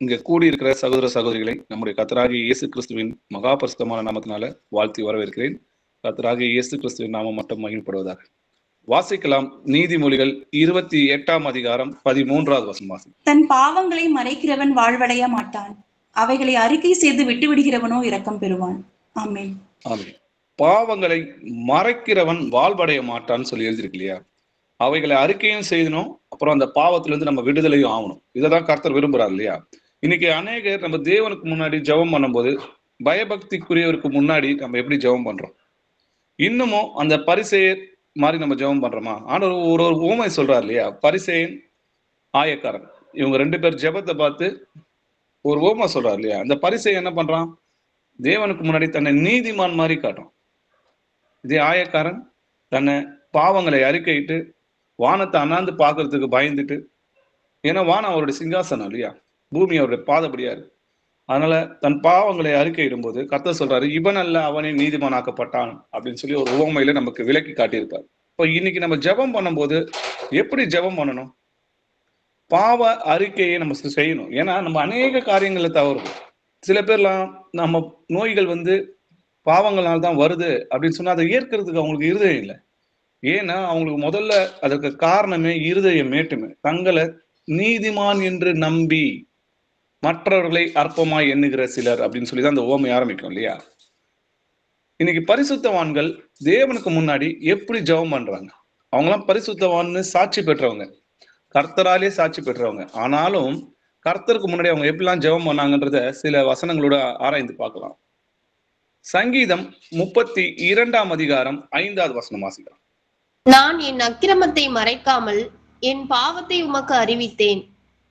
இங்க கூடியிருக்கிற சகோதர சகோதரிகளை நம்முடைய கர்த்தராகிய இயேசு கிறிஸ்துவின் மகா பரிசுத்தமான நாமத்தினால வாழ்த்தி வரவேற்கிறேன். கர்த்தராகிய இயேசு கிறிஸ்துவின் நாமம் மட்டும் மகிமைப்படுவதாக. வாசிக்கலாம். நீதிமொழிகள் 28 13 வசனம். தன் பாவங்களை மறைக்கிறவன் வாழ்வடைய மாட்டான், அவைகளை அறிக்கை செய்து விட்டு விடுகிறவனோ இரக்கம் பெறுவான். ஆமென். ஆமென். பாவங்களை மறைக்கிறவன் வாழ்வடைய மாட்டான்னு சொல்லி எழுதிருக்கு இல்லையா? அவைகளை அறிக்கையும் செய்யணும், அப்புறம் அந்த பாவத்திலிருந்து நம்ம விடுதலையும் ஆகணும். இதைதான் கர்த்தர் விரும்புறாரு இல்லையா? இன்னைக்கு அநேகர் நம்ம தேவனுக்கு முன்னாடி ஜெபம் பண்ணும்போது பயபக்திக்குரியவருக்கு முன்னாடி நம்ம எப்படி ஜெபம் பண்றோம்? இன்னமும் அந்த பரிசேயர் மாதிரி நம்ம ஜெபம் பண்றோமா? ஆனா ஒரு உவமை சொல்றாரு இல்லையா? பரிசேயன், ஆயக்காரன், இவங்க 2 பேர் ஜெபத்தை பார்த்து ஒரு உவமை சொல்றாரு இல்லையா? அந்த பரிசேயன் என்ன பண்றான்? தேவனுக்கு முன்னாடி தன்னை நீதிமான் மாதிரி காட்டும். இதே ஆயக்காரன் தன்னை பாவங்களை அறிக்கையிட்டு வானத்தை அண்ணாந்து பார்க்கறதுக்கு பயந்துட்டு, ஏன்னா வானம் அவருடைய சிங்காசனம் இல்லையா? பூமி அவருடைய பாதபடியா இருக்கு. அதனால தன் பாவங்களை அறிக்கையிடும் போது கர்த்தர் சொல்றாரு, இவன் அல்ல அவனே நீதிமானாக்கப்பட்டான் அப்படின்னு சொல்லி ஒரு உவமையில நமக்கு விளக்கி காட்டியிருப்பார். இப்போ இன்னைக்கு நம்ம ஜெபம் பண்ணும்போது எப்படி ஜெபம் பண்ணணும்? பாவ அறிக்கையை நம்ம செய்யணும். ஏன்னா நம்ம அநேக காரியங்களை தவறும். சில பேர்லாம் நம்ம நோய்கள் பாவங்களால் தான் வருது அப்படின்னு சொன்னா அதை ஏற்கிறதுக்கு அவங்களுக்கு இருதயம் இல்லை. ஏன்னா அவங்களுக்கு முதல்ல அதற்கு காரணமே இருதய மேட்டுமை. தங்களை நீதிமான் என்று நம்பி மற்றவர்களை அற்பமாய் எண்ணுகிற சிலர் அப்படின்னு சொல்லிதான் அந்த உவமை ஆரம்பிக்கும் இல்லையா? இன்னைக்கு பரிசுத்தவான்கள் தேவனுக்கு முன்னாடி எப்படி ஜெபம் பண்றாங்க? அவங்களாம் பரிசுத்தவான்னு சாட்சி பெற்றவங்க, கர்த்தராலே சாட்சி பெற்றவங்க. ஆனாலும் கர்த்தருக்கு முன்னாடி அவங்க எப்படிலாம் ஜெபம் பண்ணாங்கன்றத சில வசனங்களோட ஆராய்ந்து பார்க்கலாம். சங்கீதம் 32 வசனம் வாசிக்கலாம். நான் என் அக்கிரமத்தை மறைக்காமல் என் பாவத்தை உமக்கு அறிவித்தேன்,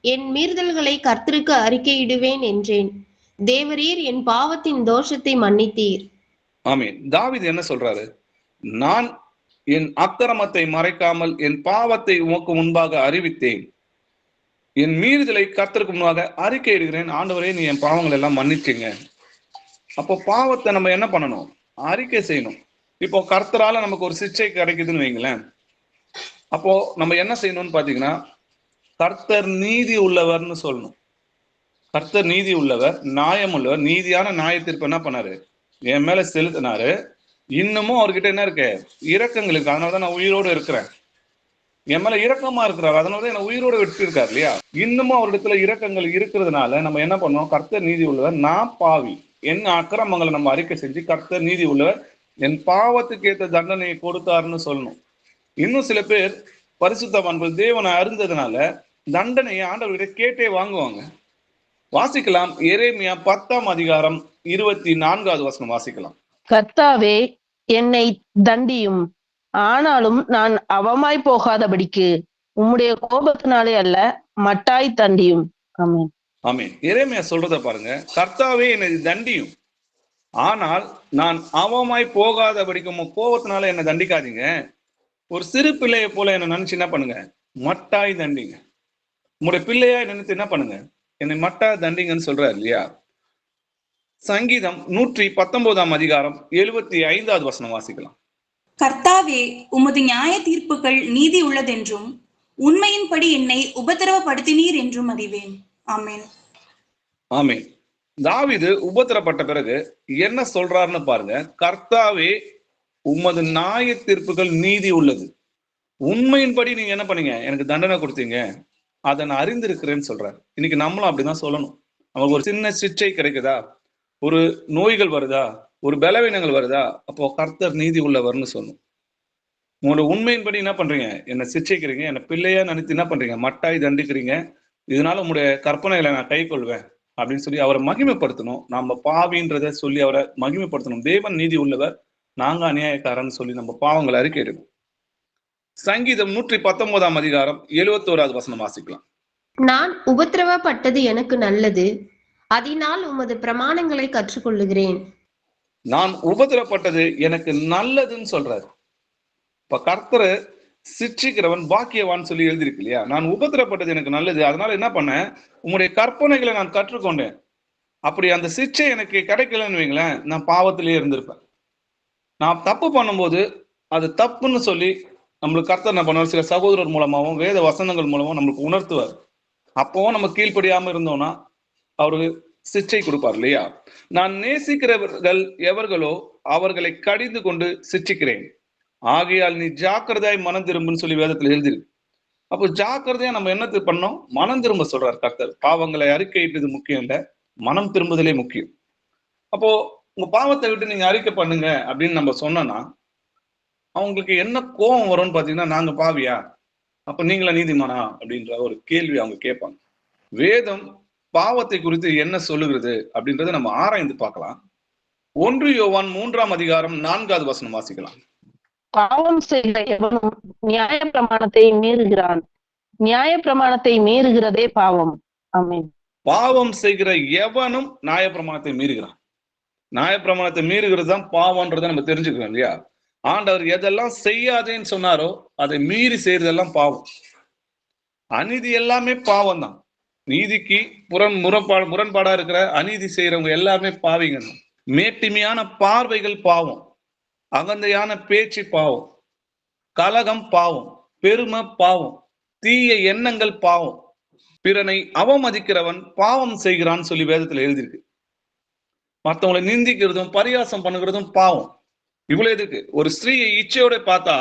என் மீறுதல்களை கர்த்தருக்கு அறிக்கையிடுவேன் என்றேன். தேவரீர் என் பாவத்தின் தோஷத்தை மன்னித்தீர். ஆமென். தாவீது என்ன சொல்றாரு? நான் என் அக்கிரமத்தை மறைக்காமல் என் பாவத்தை உமக்கு முன்பாக அறிவித்தேன், என் மீறுதலை கர்த்தருக்கு முன்பாக அறிக்கையிடுகிறேன். ஆண்டவரே, நீ என் பாவங்கள் எல்லாம் மன்னிச்சுங்க. அப்போ பாவத்தை நம்ம என்ன பண்ணணும்? அறிக்கை செய்யணும். இப்போ கர்த்தரால நமக்கு ஒரு சிக்ஷை கிடைக்குதுன்னு வைங்களேன். அப்போ நம்ம என்ன செய்யணும்னு பாத்தீங்கன்னா, கர்த்தர் நீதி உள்ளவர்னு சொல்லணும். கர்த்தர் நீதி உள்ளவர், நியாயம் உள்ளவர். நீதியான நியாயத்தீர்ப்பு என்ன பண்ணாரு? என் மேல செலுத்தினாரு. இன்னமும் அவர்கிட்ட என்ன இருக்கு? இரக்கங்களுக்கு. அதனாலதான் நான் உயிரோடு இருக்கிறேன். என் மேல இரக்கமா இருக்கிறார், அதனாலதான் என்ன உயிரோடு விட்டு இருக்காரு இல்லையா? இன்னமும் அவரிடத்துல இரக்கங்கள் இருக்கிறதுனால நம்ம என்ன பண்ணோம்? கர்த்தர் நீதி உள்ளவர், நான் பாவி, என் அக்கிரமங்களை நம்ம அறிக்கை செஞ்சு கர்த்தர் நீதி உள்ளவர், என் பாவத்துக்கு ஏற்ற தண்டனையை கொடுத்தாருன்னு சொல்லணும். இன்னும் சில பேர் பரிசுத்தவான்கள் தேவனை அறிந்ததுனால தண்டனையை ஆண்டவர்கிட்ட கேட்டே வாங்குவாங்க. வாசிக்கலாம். எரேமியா 10 வசனம் வாசிக்கலாம். கர்த்தாவே, என்னை தண்டியும், ஆனாலும் நான் அவமாய் போகாதபடிக்கு உம்முடைய கோபத்தினாலே அல்ல, மட்டாய் தண்டியும். ஆமென். ஆமென். எரேமியா சொல்றத பாருங்க. கர்த்தாவே, என்னை தண்டியும், ஆனால் நான் அவமாய் போகாதபடிக்கு உங்க கோபத்தினால என்னை தண்டிக்காதீங்க. ஒரு சிறு பிள்ளையை போல என்ன நினைச்சு என்ன பண்ணுங்க? மட்டாய் தண்டிங்க. உங்களுடைய பிள்ளையா நினைத்து என்ன பண்ணுங்க? என்னை மட்டாய் தண்டிங்கன்னு சொல்றாரு இல்லையா? சங்கீதம் 119 வசனம் வாசிக்கலாம். கர்த்தாவே, உமது நியாய தீர்ப்புகள் நீதி உள்ளதென்றும் உண்மையின்படி என்னை உபத்திரவப்படுத்தினீர் என்றும் அறிவேன். ஆமென். ஆமென். தாவீது உபத்திரப்பட்ட பிறகு என்ன சொல்றாருன்னு பாருங்க. கர்த்தாவே, உமது நியாய தீர்ப்புகள் நீதி உள்ளது, உண்மையின்படி நீங்க என்ன பண்ணீங்க? எனக்கு தண்டனை கொடுத்தீங்க, அதை நான் அறிந்திருக்கிறேன்னு சொல்றாரு. இன்னைக்கு நம்மளும் அப்படிதான் சொல்லணும். நமக்கு ஒரு சின்ன சிக்ஷை கிடைக்குதா, ஒரு நோய்கள் வருதா, ஒரு பலவீனங்கள் வருதா, அப்போ கர்த்தர் நீதி உள்ளவர்னு சொல்லணும். உங்களோட உண்மையின்படி என்ன பண்றீங்க? என்னை சிக்ஷிக்கிறீங்க, என்னை பிள்ளையா நினைத்து என்ன பண்றீங்க? மட்டாய் தண்டிக்கிறீங்க. இதனால உங்களுடைய கற்பனைகளை நான் கை கொள்வேன் அப்படின்னு சொல்லி அவரை மகிமைப்படுத்தணும். நாம பாவின்றத சொல்லி அவரை மகிமைப்படுத்தணும். தேவன் நீதி உள்ளவர், நாங்க அநியாயக்காரன்னு சொல்லி நம்ம பாவங்களை அறிக்கையிடணும். சங்கீதம் 119 வசனம் வாசிக்கலாம். நான் உபத்திரவப்பட்டது எனக்கு நல்லது, அதனால் உமது பிரமாணங்களை கற்றுக்கொள்ளுகிறேன். நான் உபத்திரப்பட்டது எனக்கு நல்லதுன்னு சொல்றாரு. இப்ப கர்த்தரை சிட்சிக்கிறவன் பாக்கியவான் சொல்லி எழுதியிருக்கு இல்லையா? நான் உபத்திரப்பட்டது எனக்கு நல்லது, அதனால என்ன பண்ணேன்? உங்களுடைய கற்பனைகளை நான் கற்றுக்கொண்டேன். அப்படி அந்த சிக்ஷை எனக்கு கிடைக்கலன்னு வைங்களேன், நான் பாவத்திலேயே இருந்திருப்பேன். நான் தப்பு பண்ணும்போது அது தப்புன்னு சொல்லி நம்மளுக்கு கர்த்தர் என்ன பண்ணுவார்? சில சகோதரர் மூலமாகவும் வேத வசனங்கள் மூலமாகவும் நம்மளுக்கு உணர்த்துவார். அப்பவும் நம்ம கீழ்ப்படியாம இருந்தோம்னா அவருக்கு சிக்ஷை கொடுப்பார் இல்லையா? நான் நேசிக்கிறவர்கள் எவர்களோ அவர்களை கடிந்து கொண்டு சிக்ஷிக்கிறேன், ஆகையால் நீ ஜாக்கிரதையாய் மனம் திரும்புன்னு சொல்லி வேதத்துல எழுதிருக்கு. அப்போ ஜாக்கிரதையா நம்ம என்னத்து பண்ணோம்? மனம் திரும்ப சொல்றார் கர்த்தர். பாவங்களை அறிக்கையிட்டது முக்கியம் இல்ல, மனம் திரும்புதலே முக்கியம். அப்போ உங்க பாவத்தை விட்டு நீங்க அறிக்கை பண்ணுங்க அப்படின்னு நம்ம சொன்னோம்னா அவங்களுக்கு என்ன கோபம் வரும்னு பாத்தீங்கன்னா, நாங்க பாவியா, அப்ப நீங்களா நீதிமானா அப்படின்ற ஒரு கேள்வி அவங்க கேட்பாங்க. வேதம் பாவத்தை குறித்து என்ன சொல்லுகிறது அப்படின்றத நம்ம ஆராய்ந்து பார்க்கலாம். 1 யோவான் 3ஆம் அதிகாரம் 4வது வசனம் வாசிக்கலாம். பாவம் செய்கிற எவனும் நியாய பிரமாணத்தை மீறுகிறான், நியாய பிரமாணத்தை மீறுகிறதே பாவம். ஆமென். பாவம் செய்கிற எவனும் நியாயப்பிரமாணத்தை மீறுகிறான். நியாயப்பிரமாணத்தை மீறுகிறது தான் பாவம்ன்றதை நம்ம தெரிஞ்சுக்கிறோம் இல்லையா? ஆண்டவர் எதெல்லாம் செய்யாதேன்னு சொன்னாரோ அதை மீறி செய்யறதெல்லாம் பாவம். அநீதி எல்லாமே பாவம் தான். நீதிக்கு முரண்பாடா இருக்கிற அநீதி செய்யறவங்க எல்லாமே பாவிங்க. மேட்டிமையான பார்வைகள் பாவம், அகந்தையான பேச்சு பாவம், கலகம் பாவம், பெருமை பாவம், தீய எண்ணங்கள் பாவம், பிறனை அவமதிக்கிறவன் பாவம் செய்கிறான்னு சொல்லி வேதத்துல எழுதியிருக்கு. மற்றவங்களை நிந்திக்கிறதும் பரியாசம் பண்ணுகிறதும் பாவம். இவ்வளவு எதுக்கு? ஒரு ஸ்திரீயை இச்சையோட பார்த்தா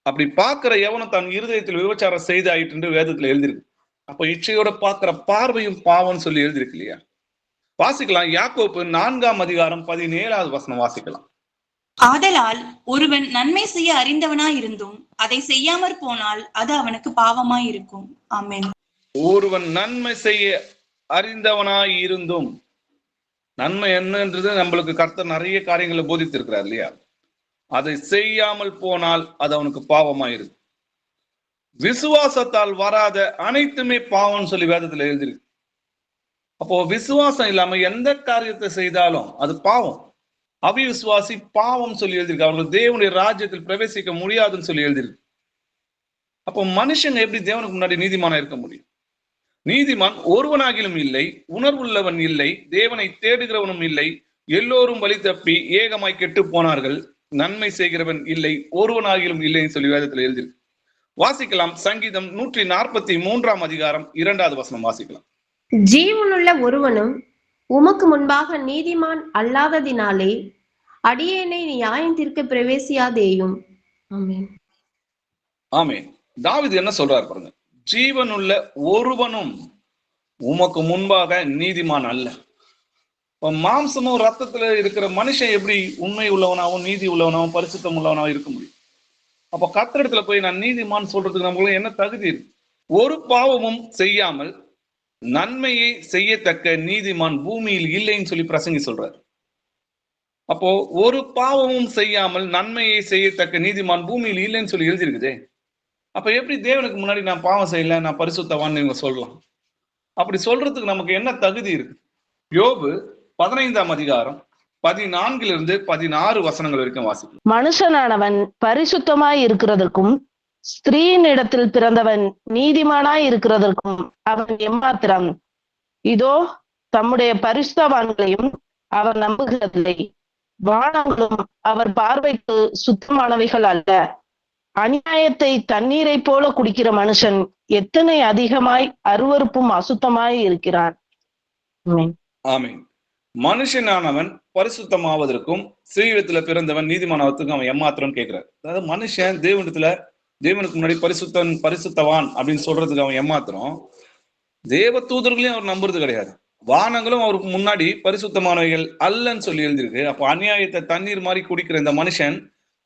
அப்படி பார்க்கிற எவனும் தன் இருதயத்தில் விபச்சாரம் செய்து ஆயிட்டு வேதத்துல எழுதிருக்கு. அப்ப இச்சையோட பார்க்கிற பார்வையும் பாவம்னு சொல்லி எழுதிருக்கு இல்லையா? வாசிக்கலாம். யாக்கோப்பு 4ஆம் அதிகாரம் 17வது வசனம் வாசிக்கலாம். ஆதலால் ஒருவன் நன்மை செய்ய அறிந்தவனாய் இருந்தும் அதை செய்யாமற் போனால் அது அவனுக்கு பாவமாய் இருக்கும். ஆமென். ஒருவன் நன்மை செய்ய அறிந்தவனாய் இருந்தும், நன்மை என்னன்றது நம்மளுக்கு கர்த்தர் நிறைய காரியங்களை போதித்திருக்கிறார் இல்லையா? அதை செய்யாமல் போனால் அது அவனுக்கு பாவமாயிருக்கு. விசுவாசத்தால் வராத அனைத்துமே பாவம்னு சொல்லி வேதத்துல எழுதிருக்கு. அப்போ விசுவாசம் இல்லாம எந்த காரியத்தை செய்தாலும் அது பாவம். அவிசுவாசி பாவம் சொல்லி எழுதிருக்கு. அவர்கள் தேவனுடைய ராஜ்யத்தில் பிரவேசிக்க முடியாதுன்னு சொல்லி எழுதிருக்கு. அப்போ மனுஷங்க எப்படி தேவனுக்கு முன்னாடி நீதிமானா இருக்க முடியும்? நீதிமான் ஒருவனாகிலும் இல்லை, உணர்வுள்ளவன் இல்லை, தேவனை தேடுகிறவனும் இல்லை, எல்லோரும் வழி தப்பி ஏகமாய் கெட்டு போனார்கள், நன்மை செய்கிறவன் இல்லை, ஒருவனாகிலும் இல்லைன்னு சொல்லி வேதத்துல எழுதியிருக்கு. வாசிக்கலாம். சங்கீதம் 143ஆம் அதிகாரம் 2வது வசனம் வாசிக்கலாம். ஜீவனுள்ள ஒருவனும் உமக்கு முன்பாக நீதிமான் அல்லாததினாலே அடியேனை நியாயம் தீர்க்க பிரவேசியாதேயும். ஆமென். ஆமென். தாவீது என்ன சொல்றாரு பாருங்க. ஜீவனுள்ள ஒருவனும் உமக்கு முன்பாக நீதிமான் அல்ல. இப்ப மாம்சமும் ரத்தத்துல இருக்கிற மனுஷன் எப்படி உண்மை உள்ளவனாவும் நீதி உள்ளவனாவும் பரிசுத்தம் உள்ளவனாவும் இருக்க முடியும்? அப்ப கர்த்தரிடத்துல போய் நான் நீதிமான் சொல்றதுக்கு நம்மளுக்கு என்ன தகுதி இருக்கு? ஒரு பாவமும் செய்யாமல் நன்மையை செய்யத்தக்க நீதிமான் பூமியில் இல்லைன்னு சொல்லி பிரசங்கி சொல்றாரு. அப்போ ஒரு பாவமும் செய்யாமல் நன்மையை செய்யத்தக்க நீதிமான் பூமியில் இல்லைன்னு சொல்லி எழுதியிருக்குதே. அப்ப எப்படி தேவனுக்கு முன்னாடி நான் பாவம் செய்யல, நான் பரிசுத்தவான்னு இவங்க சொல்லலாம்? அப்படி சொல்றதுக்கு நமக்கு என்ன தகுதி இருக்கு? யோபு 15ஆம் அதிகாரம் 14 16 வசனங்கள் வரைக்கும் வாசிக்கும். மனுஷனானவன் பரிசுத்தமாய் இருக்கிறதற்கும் ஸ்திரீனிடத்தில் பிறந்தவன் நீதிமானாய் இருக்கிறதற்கும் அவன் எம்மாத்திரம்? இதோ தம்முடைய பரிசுத்தவான்களையும் அவர் நம்புகிறதில்லை, வானங்களும் அவர் பார்வைக்கு சுத்தமானவைகள் அல்ல. அநியாயத்தை தண்ணீரை போல குடிக்கிற மனுஷன் எத்தனை அதிகமாய் அருவருப்பும் அசுத்தமாய் இருக்கிறான். ஆமென். மனுஷனானவன் பரிசுத்தமாவதற்கும் ஸ்ரீவிடத்துல பிறந்தவன் நீதிமானவதற்கும் அவன் எம்மாத்திரம் கேட்கிறார். அதாவது மனுஷன் தேவனுக்கு முன்னாடி பரிசுத்தவான் அப்படின்னு சொல்றதுக்கு அவன் எம்மாத்திரம். தேவ தூதர்களையும் அவர் நம்புறது கிடையாது, வானங்களும் அவருக்கு முன்னாடி பரிசுத்தமானவைகள் அல்லன்னு சொல்லி எழுதியிருக்கு. அப்போ அநியாயத்தை தண்ணீர் மாதிரி குடிக்கிற இந்த மனுஷன்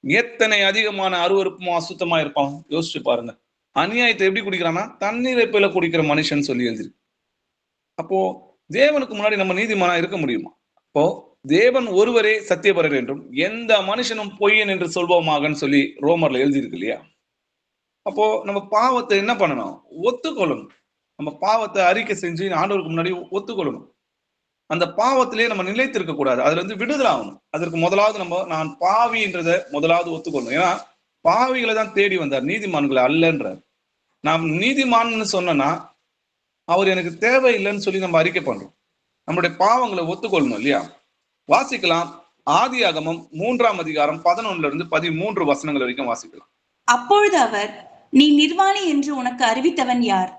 எத்தனை அதிகமான அருவருப்பும் அசுத்தமா இருப்பான் யோசிச்சு பாருங்க. அநியாயத்தை எப்படி குடிக்கிறான்னா தண்ணீரை போல குடிக்கிற மனுஷன் சொல்லி எழுதிருக்கு. அப்போ தேவனுக்கு முன்னாடி நம்ம நீதிமானா இருக்க முடியுமா? அப்போ தேவன் ஒருவரே சத்தியபரர் என்றும் எந்த மனுஷனும் பொய்யன் என்று சொல்வோமாகன்னு சொல்லி ரோமர்ல எழுதியிருக்கு இல்லையா? அப்போ நம்ம பாவத்தை என்ன பண்ணணும்? ஒத்துக்கொள்ளணும். நம்ம பாவத்தை அறிக்கை செஞ்சு ஆண்டவருக்கு முன்னாடி ஒத்துக்கொள்ளணும். அந்த பாவத்திலேயே நம்ம நிலைத்திருக்க கூடாது, அதுல இருந்து விடுதலை ஆகணும். அதற்கு முதலாவது நான் பாவின்றத முதலாவது ஒத்துக்கொள்ளணும். ஏன்னா பாவிகளை தான் தேடி வந்தார், நீதிமான்களை அல்லன்றார். நாம் நீதிமான்னு சொன்னா அவர் எனக்கு தேவையில்லைன்னு சொல்லி நம்ம அறிக்கை பண்றோம். நம்மளுடைய பாவங்களை ஒத்துக்கொள்ளணும் இல்லையா? வாசிக்கலாம். ஆதியாகமம் 3ஆம் அதிகாரம் 11 13 வசனங்கள் வரைக்கும் வாசிக்கலாம். அப்பொழுது அவர், நீ நிர்வாணி என்று உனக்கு அறிவித்தவன் யார்?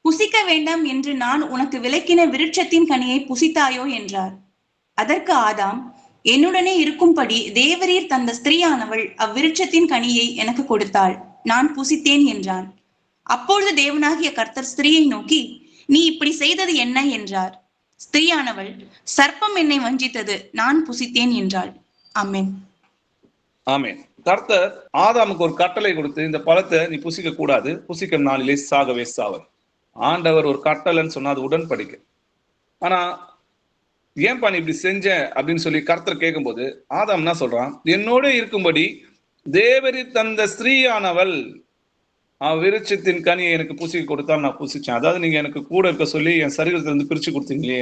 புசிக்க வேண்டாம் என்று நான் உனக்கு விலக்கின விருட்சத்தின் கனியை புசித்தாயோ என்றார். அதற்கு ஆதாம், என்னுடனே இருக்கும்படி தேவரீர் தந்த ஸ்திரீயானவள் அவ்விருட்சத்தின் கனியை எனக்கு கொடுத்தாள், நான் புசித்தேன் என்றான். அப்பொழுது தேவனாகிய கர்த்தர் ஸ்திரீயை நோக்கி, நீ இப்படி செய்தது என்ன என்றார். ஸ்திரீயானவள், சர்ப்பம் என்னை வஞ்சித்தது, நான் புசித்தேன் என்றாள். ஆமென். ஆமென். கர்த்தர் ஆதாமுக்கு ஒரு கட்டளை கொடுத்து, இந்த பழத்தை நீ புசிக்க கூடாது, புசிக்கும் நாளிலே சாகவே சாவர். ஆண்டவர் ஒரு கட்டளைன்னு சொன்னா அது உடன்படிக்கை. ஆனா ஏன்பா நீ இப்படி செஞ்ச அப்படின்னு சொல்லி கர்த்தர் கேட்கும்போது ஆதாம் என்ன சொல்றான், என்னோட இருக்கும்படி தேவரீர் தந்த ஸ்திரீயானவள் விருட்சத்தின் கனியை எனக்கு புசிக்க கொடுத்தால் நான் புசிச்சேன். அதாவது நீங்க எனக்கு கூட இருக்க சொல்லி என் சரீரத்துல இருந்து பிரிச்சு கொடுத்தீங்களே,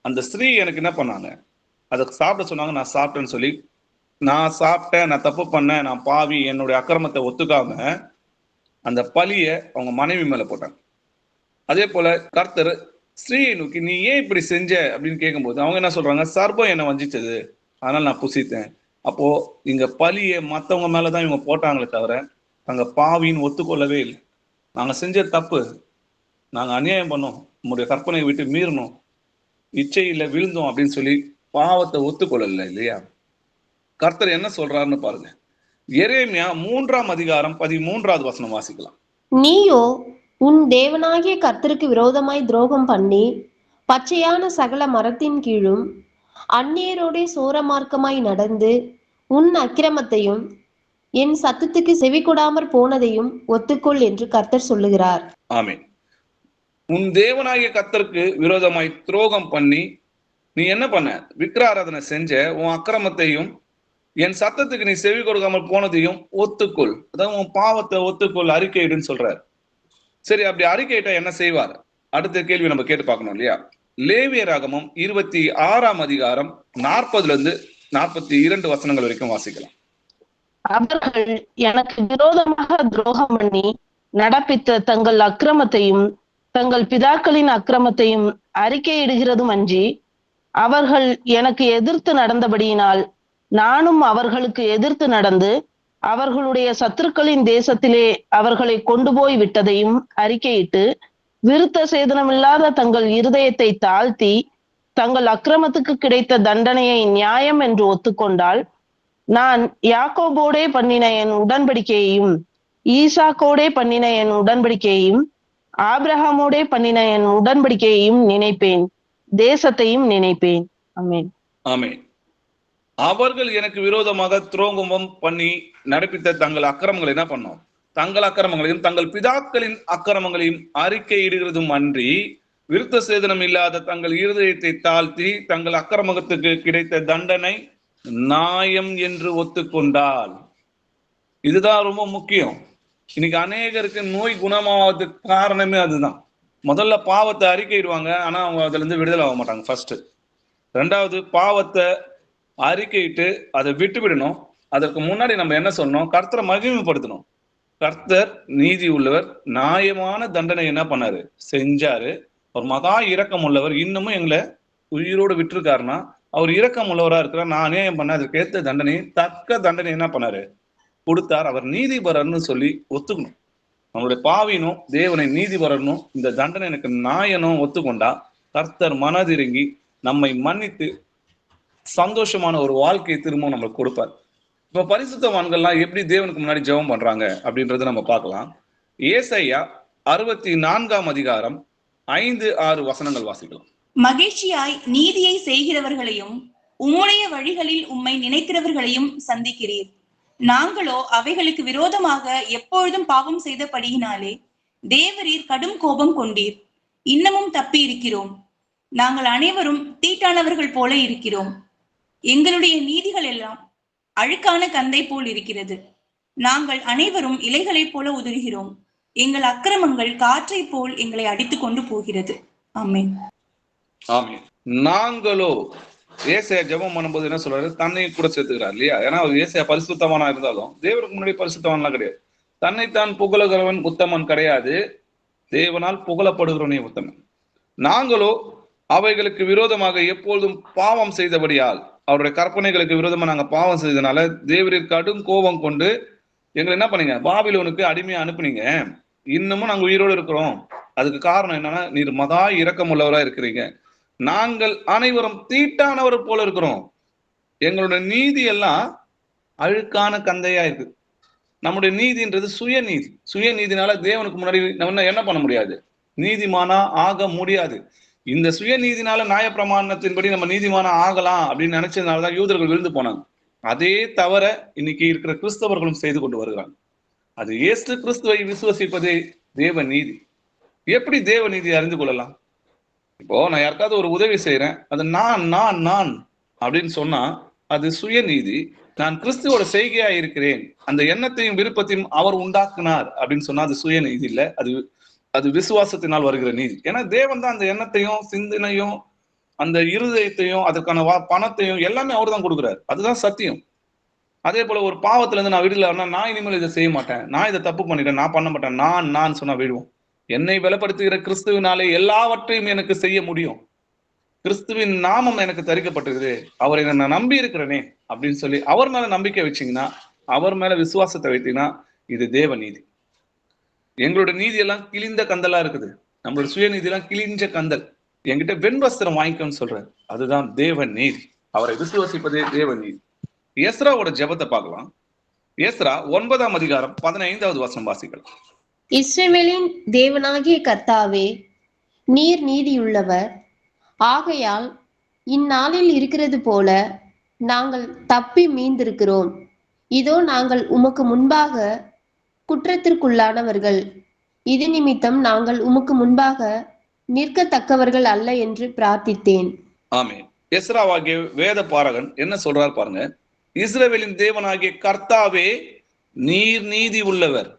அந்த ஸ்திரீ எனக்கு என்ன பண்ணாங்க, அதை சாப்பிட சொன்னாங்க, நான் சாப்பிட்டேன்னு சொல்லி, நான் சாப்பிட்டேன், நான் தப்பு பண்ணேன், நான் பாவி, என்னுடைய அக்கிரமத்தை ஒத்துக்காம அந்த பழிய அவங்க மனைவி மேல போட்டாங்க. அதே போல கர்த்தர் ஸ்திரீயை நோக்கி, நீ ஏன் இப்படி செஞ்ச அப்படின்னு கேட்கும்போது அவங்க என்ன சொல்றாங்க, சர்ப்பம் என்னை வஞ்சிச்சது, அதனால நான் புசித்தேன். அப்போ இங்க பழிய மத்தவங்க மேலதான் இவங்க போட்டாங்களே தவிர நாங்க பாவின்னு ஒத்துக்கொள்ளவே இல்லை. நாங்க செஞ்ச தப்பு, நாங்க அநியாயம் பண்ணோம், உங்களுடைய கற்பனையை விட்டு மீறணும், இச்சையில விழுந்தோம் அப்படின்னு சொல்லி பாவத்தை ஒத்துக்கொள்ளல இல்லையா. கர்த்தர் என்ன சொல்றாருன்னு பாருங்க. எரேமியா 3ஆம் அதிகாரம் 13வது வசனம் வாசிக்கலாம். நீயோ உன் தேவனாகிய கர்த்தருக்கு விரோதமாய் துரோகம் பண்ணி பச்சையான சகல மரத்தின் கீழும் அந்நியரோடே சோரமார்க்கமாய் நடந்து உன் அக்கிரமத்தையும் என் சத்தத்துக்கு செவி கொடாமற் போனதையும் ஒத்துக்கொள் என்று கர்த்தர் சொல்லுகிறார். ஆமென். உன் தேவனாகிய கர்த்தருக்கு விரோதமாய் துரோகம் பண்ணி நீ என்ன பண்ண, விக்கிராராதனை செஞ்ச, உன் அக்கிரமத்தையும் என் சத்தத்துக்கு நீ செவி கொடுக்காமல் போனதையும் ஒத்துக்கொள். அதாவது உன் பாவத்தை ஒத்துக்கொள், அறிக்கையிடுன்னு சொல்றாரு. சரி, அப்படி அறிக்கையிட்டா என்ன செய்வார்? அடுத்த கேள்வி நம்ம கேட்டு பார்க்கணும் இல்லையா. லேவியராகமம் 26ஆம் அதிகாரம் 40 42 வசனங்கள் வரைக்கும் வாசிக்கலாம். அவர்கள் எனக்கு விரோதமாக துரோகம் பண்ணி நடப்பித்த தங்கள் அக்கிரமத்தையும் தங்கள் பிதாக்களின் அக்கிரமத்தையும் அறிக்கையிடுகிறதும் அன்றி, அவர்கள் எனக்கு எதிர்த்து நடந்தபடியினால் நானும் அவர்களுக்கு எதிர்த்து நடந்து அவர்களுடைய சத்துருக்களின் தேசத்திலே அவர்களை கொண்டு போய் விட்டதையும் அறிக்கையிட்டு, விருத்த சேதனமில்லாத தங்கள் இருதயத்தை தாழ்த்தி தங்கள் அக்கிரமத்துக்கு கிடைத்த தண்டனையை நியாயம் என்று ஒத்துக்கொண்டால், நான் யாக்கோபோடே பண்ணின என் உடன்படிக்கையையும் ஈசாக்கோடே பண்ணின என் உடன்படிக்கையையும் ஆபிரகாமோடே பண்ணின என் உடன்படிக்கையையும் நினைப்பேன், தேசத்தையும் நினைப்பேன். ஆமென். ஆமென். அவர்கள் எனக்கு விரோதமாக துரோகம் பண்ணி நடப்பித்த தங்கள் அக்கிரமங்களை என்ன பண்ணோம், தங்கள் அக்கிரமங்களையும் தங்கள் பிதாக்களின் அக்கிரமங்களையும் அறிக்கையிடுகிறதும் அன்றி, விருத்த சேதனம் இல்லாத தங்கள் இருதயத்தை தாழ்த்தி தங்கள் அக்கிரமத்துக்கு கிடைத்த தண்டனை நியாயம் என்று ஒத்துக்கொண்டால். இதுதான் ரொம்ப முக்கியம். இன்னைக்கு அநேகருக்கு நோய் குணமாவதுக்கு காரணமே அதுதான். முதல்ல பாவத்தை அறிக்கையிடுவாங்க, ஆனா அவங்க அதுல இருந்து விடுதலை ஆக மாட்டாங்க. ஃபர்ஸ்ட். ரெண்டாவது, பாவத்தை அறிக்கையிட்டு அதை விட்டு விடணும். அதற்கு முன்னாடி நம்ம என்ன சொன்னோம், கர்த்தரை மகிமைப்படுத்தணும். கர்த்தர் நீதி உள்ளவர், நியாயமான தண்டனை என்ன பண்ணாரு, செஞ்சாரு. அவர் மகா இரக்கம் உள்ளவர், இன்னமும் எங்களை உயிரோடு விட்டுருக்காருன்னா அவர் இரக்கம் உள்ளவரா இருக்கிறார். நான் அநியாயம் பண்ண, அதுக்கு ஏற்ற தண்டனை, தக்க தண்டனை என்ன பண்ணாரு, கொடுத்தார். அவர் நீதிபரர்னு சொல்லி ஒத்துக்கணும். நம்மளுடைய பாவினும் தேவனை நீதிபரனும் இந்த தண்டனை எனக்கு நாயனும் ஒத்துக்கொண்டா கர்த்தர் மனதிறங்கி நம்மை மன்னித்து சந்தோஷமான ஒரு வாழ்க்கையை திரும்பவும் நம்மளுக்கு கொடுப்பார். இப்ப பரிசுத்தவான்கள்லாம் எப்படி தேவனுக்கு முன்னாடி ஜெபம் பண்றாங்க அப்படின்றத நம்ம பார்க்கலாம். ஏசாயா 64ஆம் அதிகாரம் 5-6 வசனங்கள் வாசிக்கலாம். மகிழ்ச்சியாய் நீதியை செய்கிறவர்களையும் உம்முடைய வழிகளில் உம்மை நினைக்கிறவர்களையும் சந்திக்கிறீர். நாங்களோ அவைகளுக்கு விரோதமாக எப்பொழுதும் பாவம் செய்தபடியினாலே தேவரீர் கடும் கோபம் கொண்டீர். இன்னமும் தப்பி இருக்கிறோம். நாங்கள் அனைவரும் தீட்டானவர்கள் போல இருக்கிறோம். எங்களுடைய நீதிகள் எல்லாம் அழுக்கான கந்தை போல் இருக்கிறது. நாங்கள் அனைவரும் இலைகளைப் போல உதிர்கிறோம். எங்கள் அக்கிரமங்கள் காற்றை போல் எங்களை அடித்துக் கொண்டு போகிறது. ஆமென். ஆமென். நாங்களோ, ஏசாயா ஜெபம் பண்ணும்போது என்ன சொல்றாரு, தன்னை கூட சேர்த்துக்கிறார் இல்லையா. ஏன்னா அவர் ஏசாயா பரிசுத்தவானா இருந்தாலும் தேவனுக்கு முன்னாடி பரிசுத்தவான்லாம் கிடையாது. தன்னைத்தான் புகழுகிறவன் உத்தமன் கிடையாது, தேவனால் புகழப்படுகிறவனே உத்தமன். நாங்களோ அவைகளுக்கு விரோதமாக எப்பொழுதும் பாவம் செய்தபடியால், அவருடைய கற்பனைகளுக்கு விரோதமா நாங்க பாவம் செய்ததுனால தேவரீர் கடும் கோபம் கொண்டு எங்களை என்ன பண்ணீங்க, பாபிலோனுக்கு அடிமையா அனுப்புனீங்க. இன்னமும் நாங்க உயிரோடு இருக்கிறோம். அதுக்கு காரணம் என்னன்னா, நீர் மகா இரக்கமுள்ளவரா இருக்கிறீங்க. நாங்கள் அனைவரும் தீட்டானவர் போல இருக்கிறோம். எங்களோட நீதி எல்லாம் அழுக்கான கந்தையா இருக்கு. நம்முடைய நீதின்றது சுயநீதி. சுயநீதினால தேவனுக்கு முன்னாடி நம்ம என்ன பண்ண முடியாது, நீதிமானா ஆக முடியாது. இந்த சுயநீதினால நியாயப்பிரமாணத்தின்படி நம்ம நீதிமானா ஆகலாம் அப்படின்னு நினைச்சதுனாலதான் யூதர்கள் விழுந்து போனாங்க. அதே தவிர இன்னைக்கு இருக்கிற கிறிஸ்தவர்களும் செய்து கொண்டு வருகிறாங்க. அது இயேசு கிறிஸ்துவை விசுவசிப்பதே தேவ நீதி. எப்படி தேவ நீதி அறிந்து கொள்ளலாம்? இப்போ நான் யாருக்காவது ஒரு உதவி செய்யறேன், அது நான் நான் நான் அப்படின்னு சொன்னா அது சுயநீதி. நான் கிறிஸ்துவோட செய்கையா இருக்கிறேன், அந்த எண்ணத்தையும் விருப்பத்தையும் அவர் உண்டாக்குனார் அப்படின்னு சொன்னா அது சுயநீதி இல்ல, அது விசுவாசத்தினால் வருகிற நீதி. ஏன்னா தேவன் தான் அந்த எண்ணத்தையும் சிந்தனையும் அந்த இருதயத்தையும் அதற்கான பணத்தையும் எல்லாமே அவர் தான் கொடுக்குறாரு. அதுதான் சத்தியம். அதே போல ஒரு பாவத்துல இருந்து நான் விடலன்னா, நான் இனிமேல் இதை செய்ய மாட்டேன், நான் இதை தப்பு பண்ணிட்டேன், நான் பண்ண மாட்டேன், நான் சொன்னா விடுவோம். என்னை பலப்படுத்துகிற கிறிஸ்துவினாலே எல்லாவற்றையும் எனக்கு செய்ய முடியும். கிறிஸ்துவின் நாமம் எனக்கு தரிக்கப்பட்டிருக்குது, அவரை நான் நம்பி இருக்கிறேனே அப்படின்னு சொல்லி அவர் மேல நம்பிக்கை வச்சீங்கன்னா, அவர் மேல விசுவாசத்தை வைத்தீங்கன்னா, இது தேவ நீதி. எங்களோட நீதி எல்லாம் கிழிந்த கந்தலா இருக்குது. நம்மளோட சுயநீதி எல்லாம் கிழிஞ்ச கந்தல். என்கிட்ட வெண்வஸ்திரம் வாங்கிக்கோன்னு சொல்றாரு. அதுதான் தேவ நீதி. அவரை விசுவாசிப்பதே தேவ நீதி. எஸ்ராவோட ஜெபத்தை பார்க்கலாம். எஸ்ரா 9ஆம் அதிகாரம் 15வது வசனம் வாசிக்கலாம். இஸ்ரவேலின் தேவனாகிய கர்த்தாவே, நீர் நீதியுள்ளவர். ஆகையால் இந்நாளில் இருக்கிறது போல நாங்கள் தப்பி மீந்திருக்கிறோம். இதோ நாங்கள் உமக்கு முன்பாக குற்றத்திற்குள்ளானவர்கள். இது நிமித்தம் நாங்கள் உமக்கு முன்பாக நிற்கத்தக்கவர்கள் அல்ல என்று பிரார்த்தித்தேன். ஆமே. எஸ்ராவாகிய வேத பாரகன் என்ன சொல்றார் பாருங்க. இஸ்ரவேலின் தேவனாகிய கர்த்தாவே, நீர் நீதி உள்ளவர்.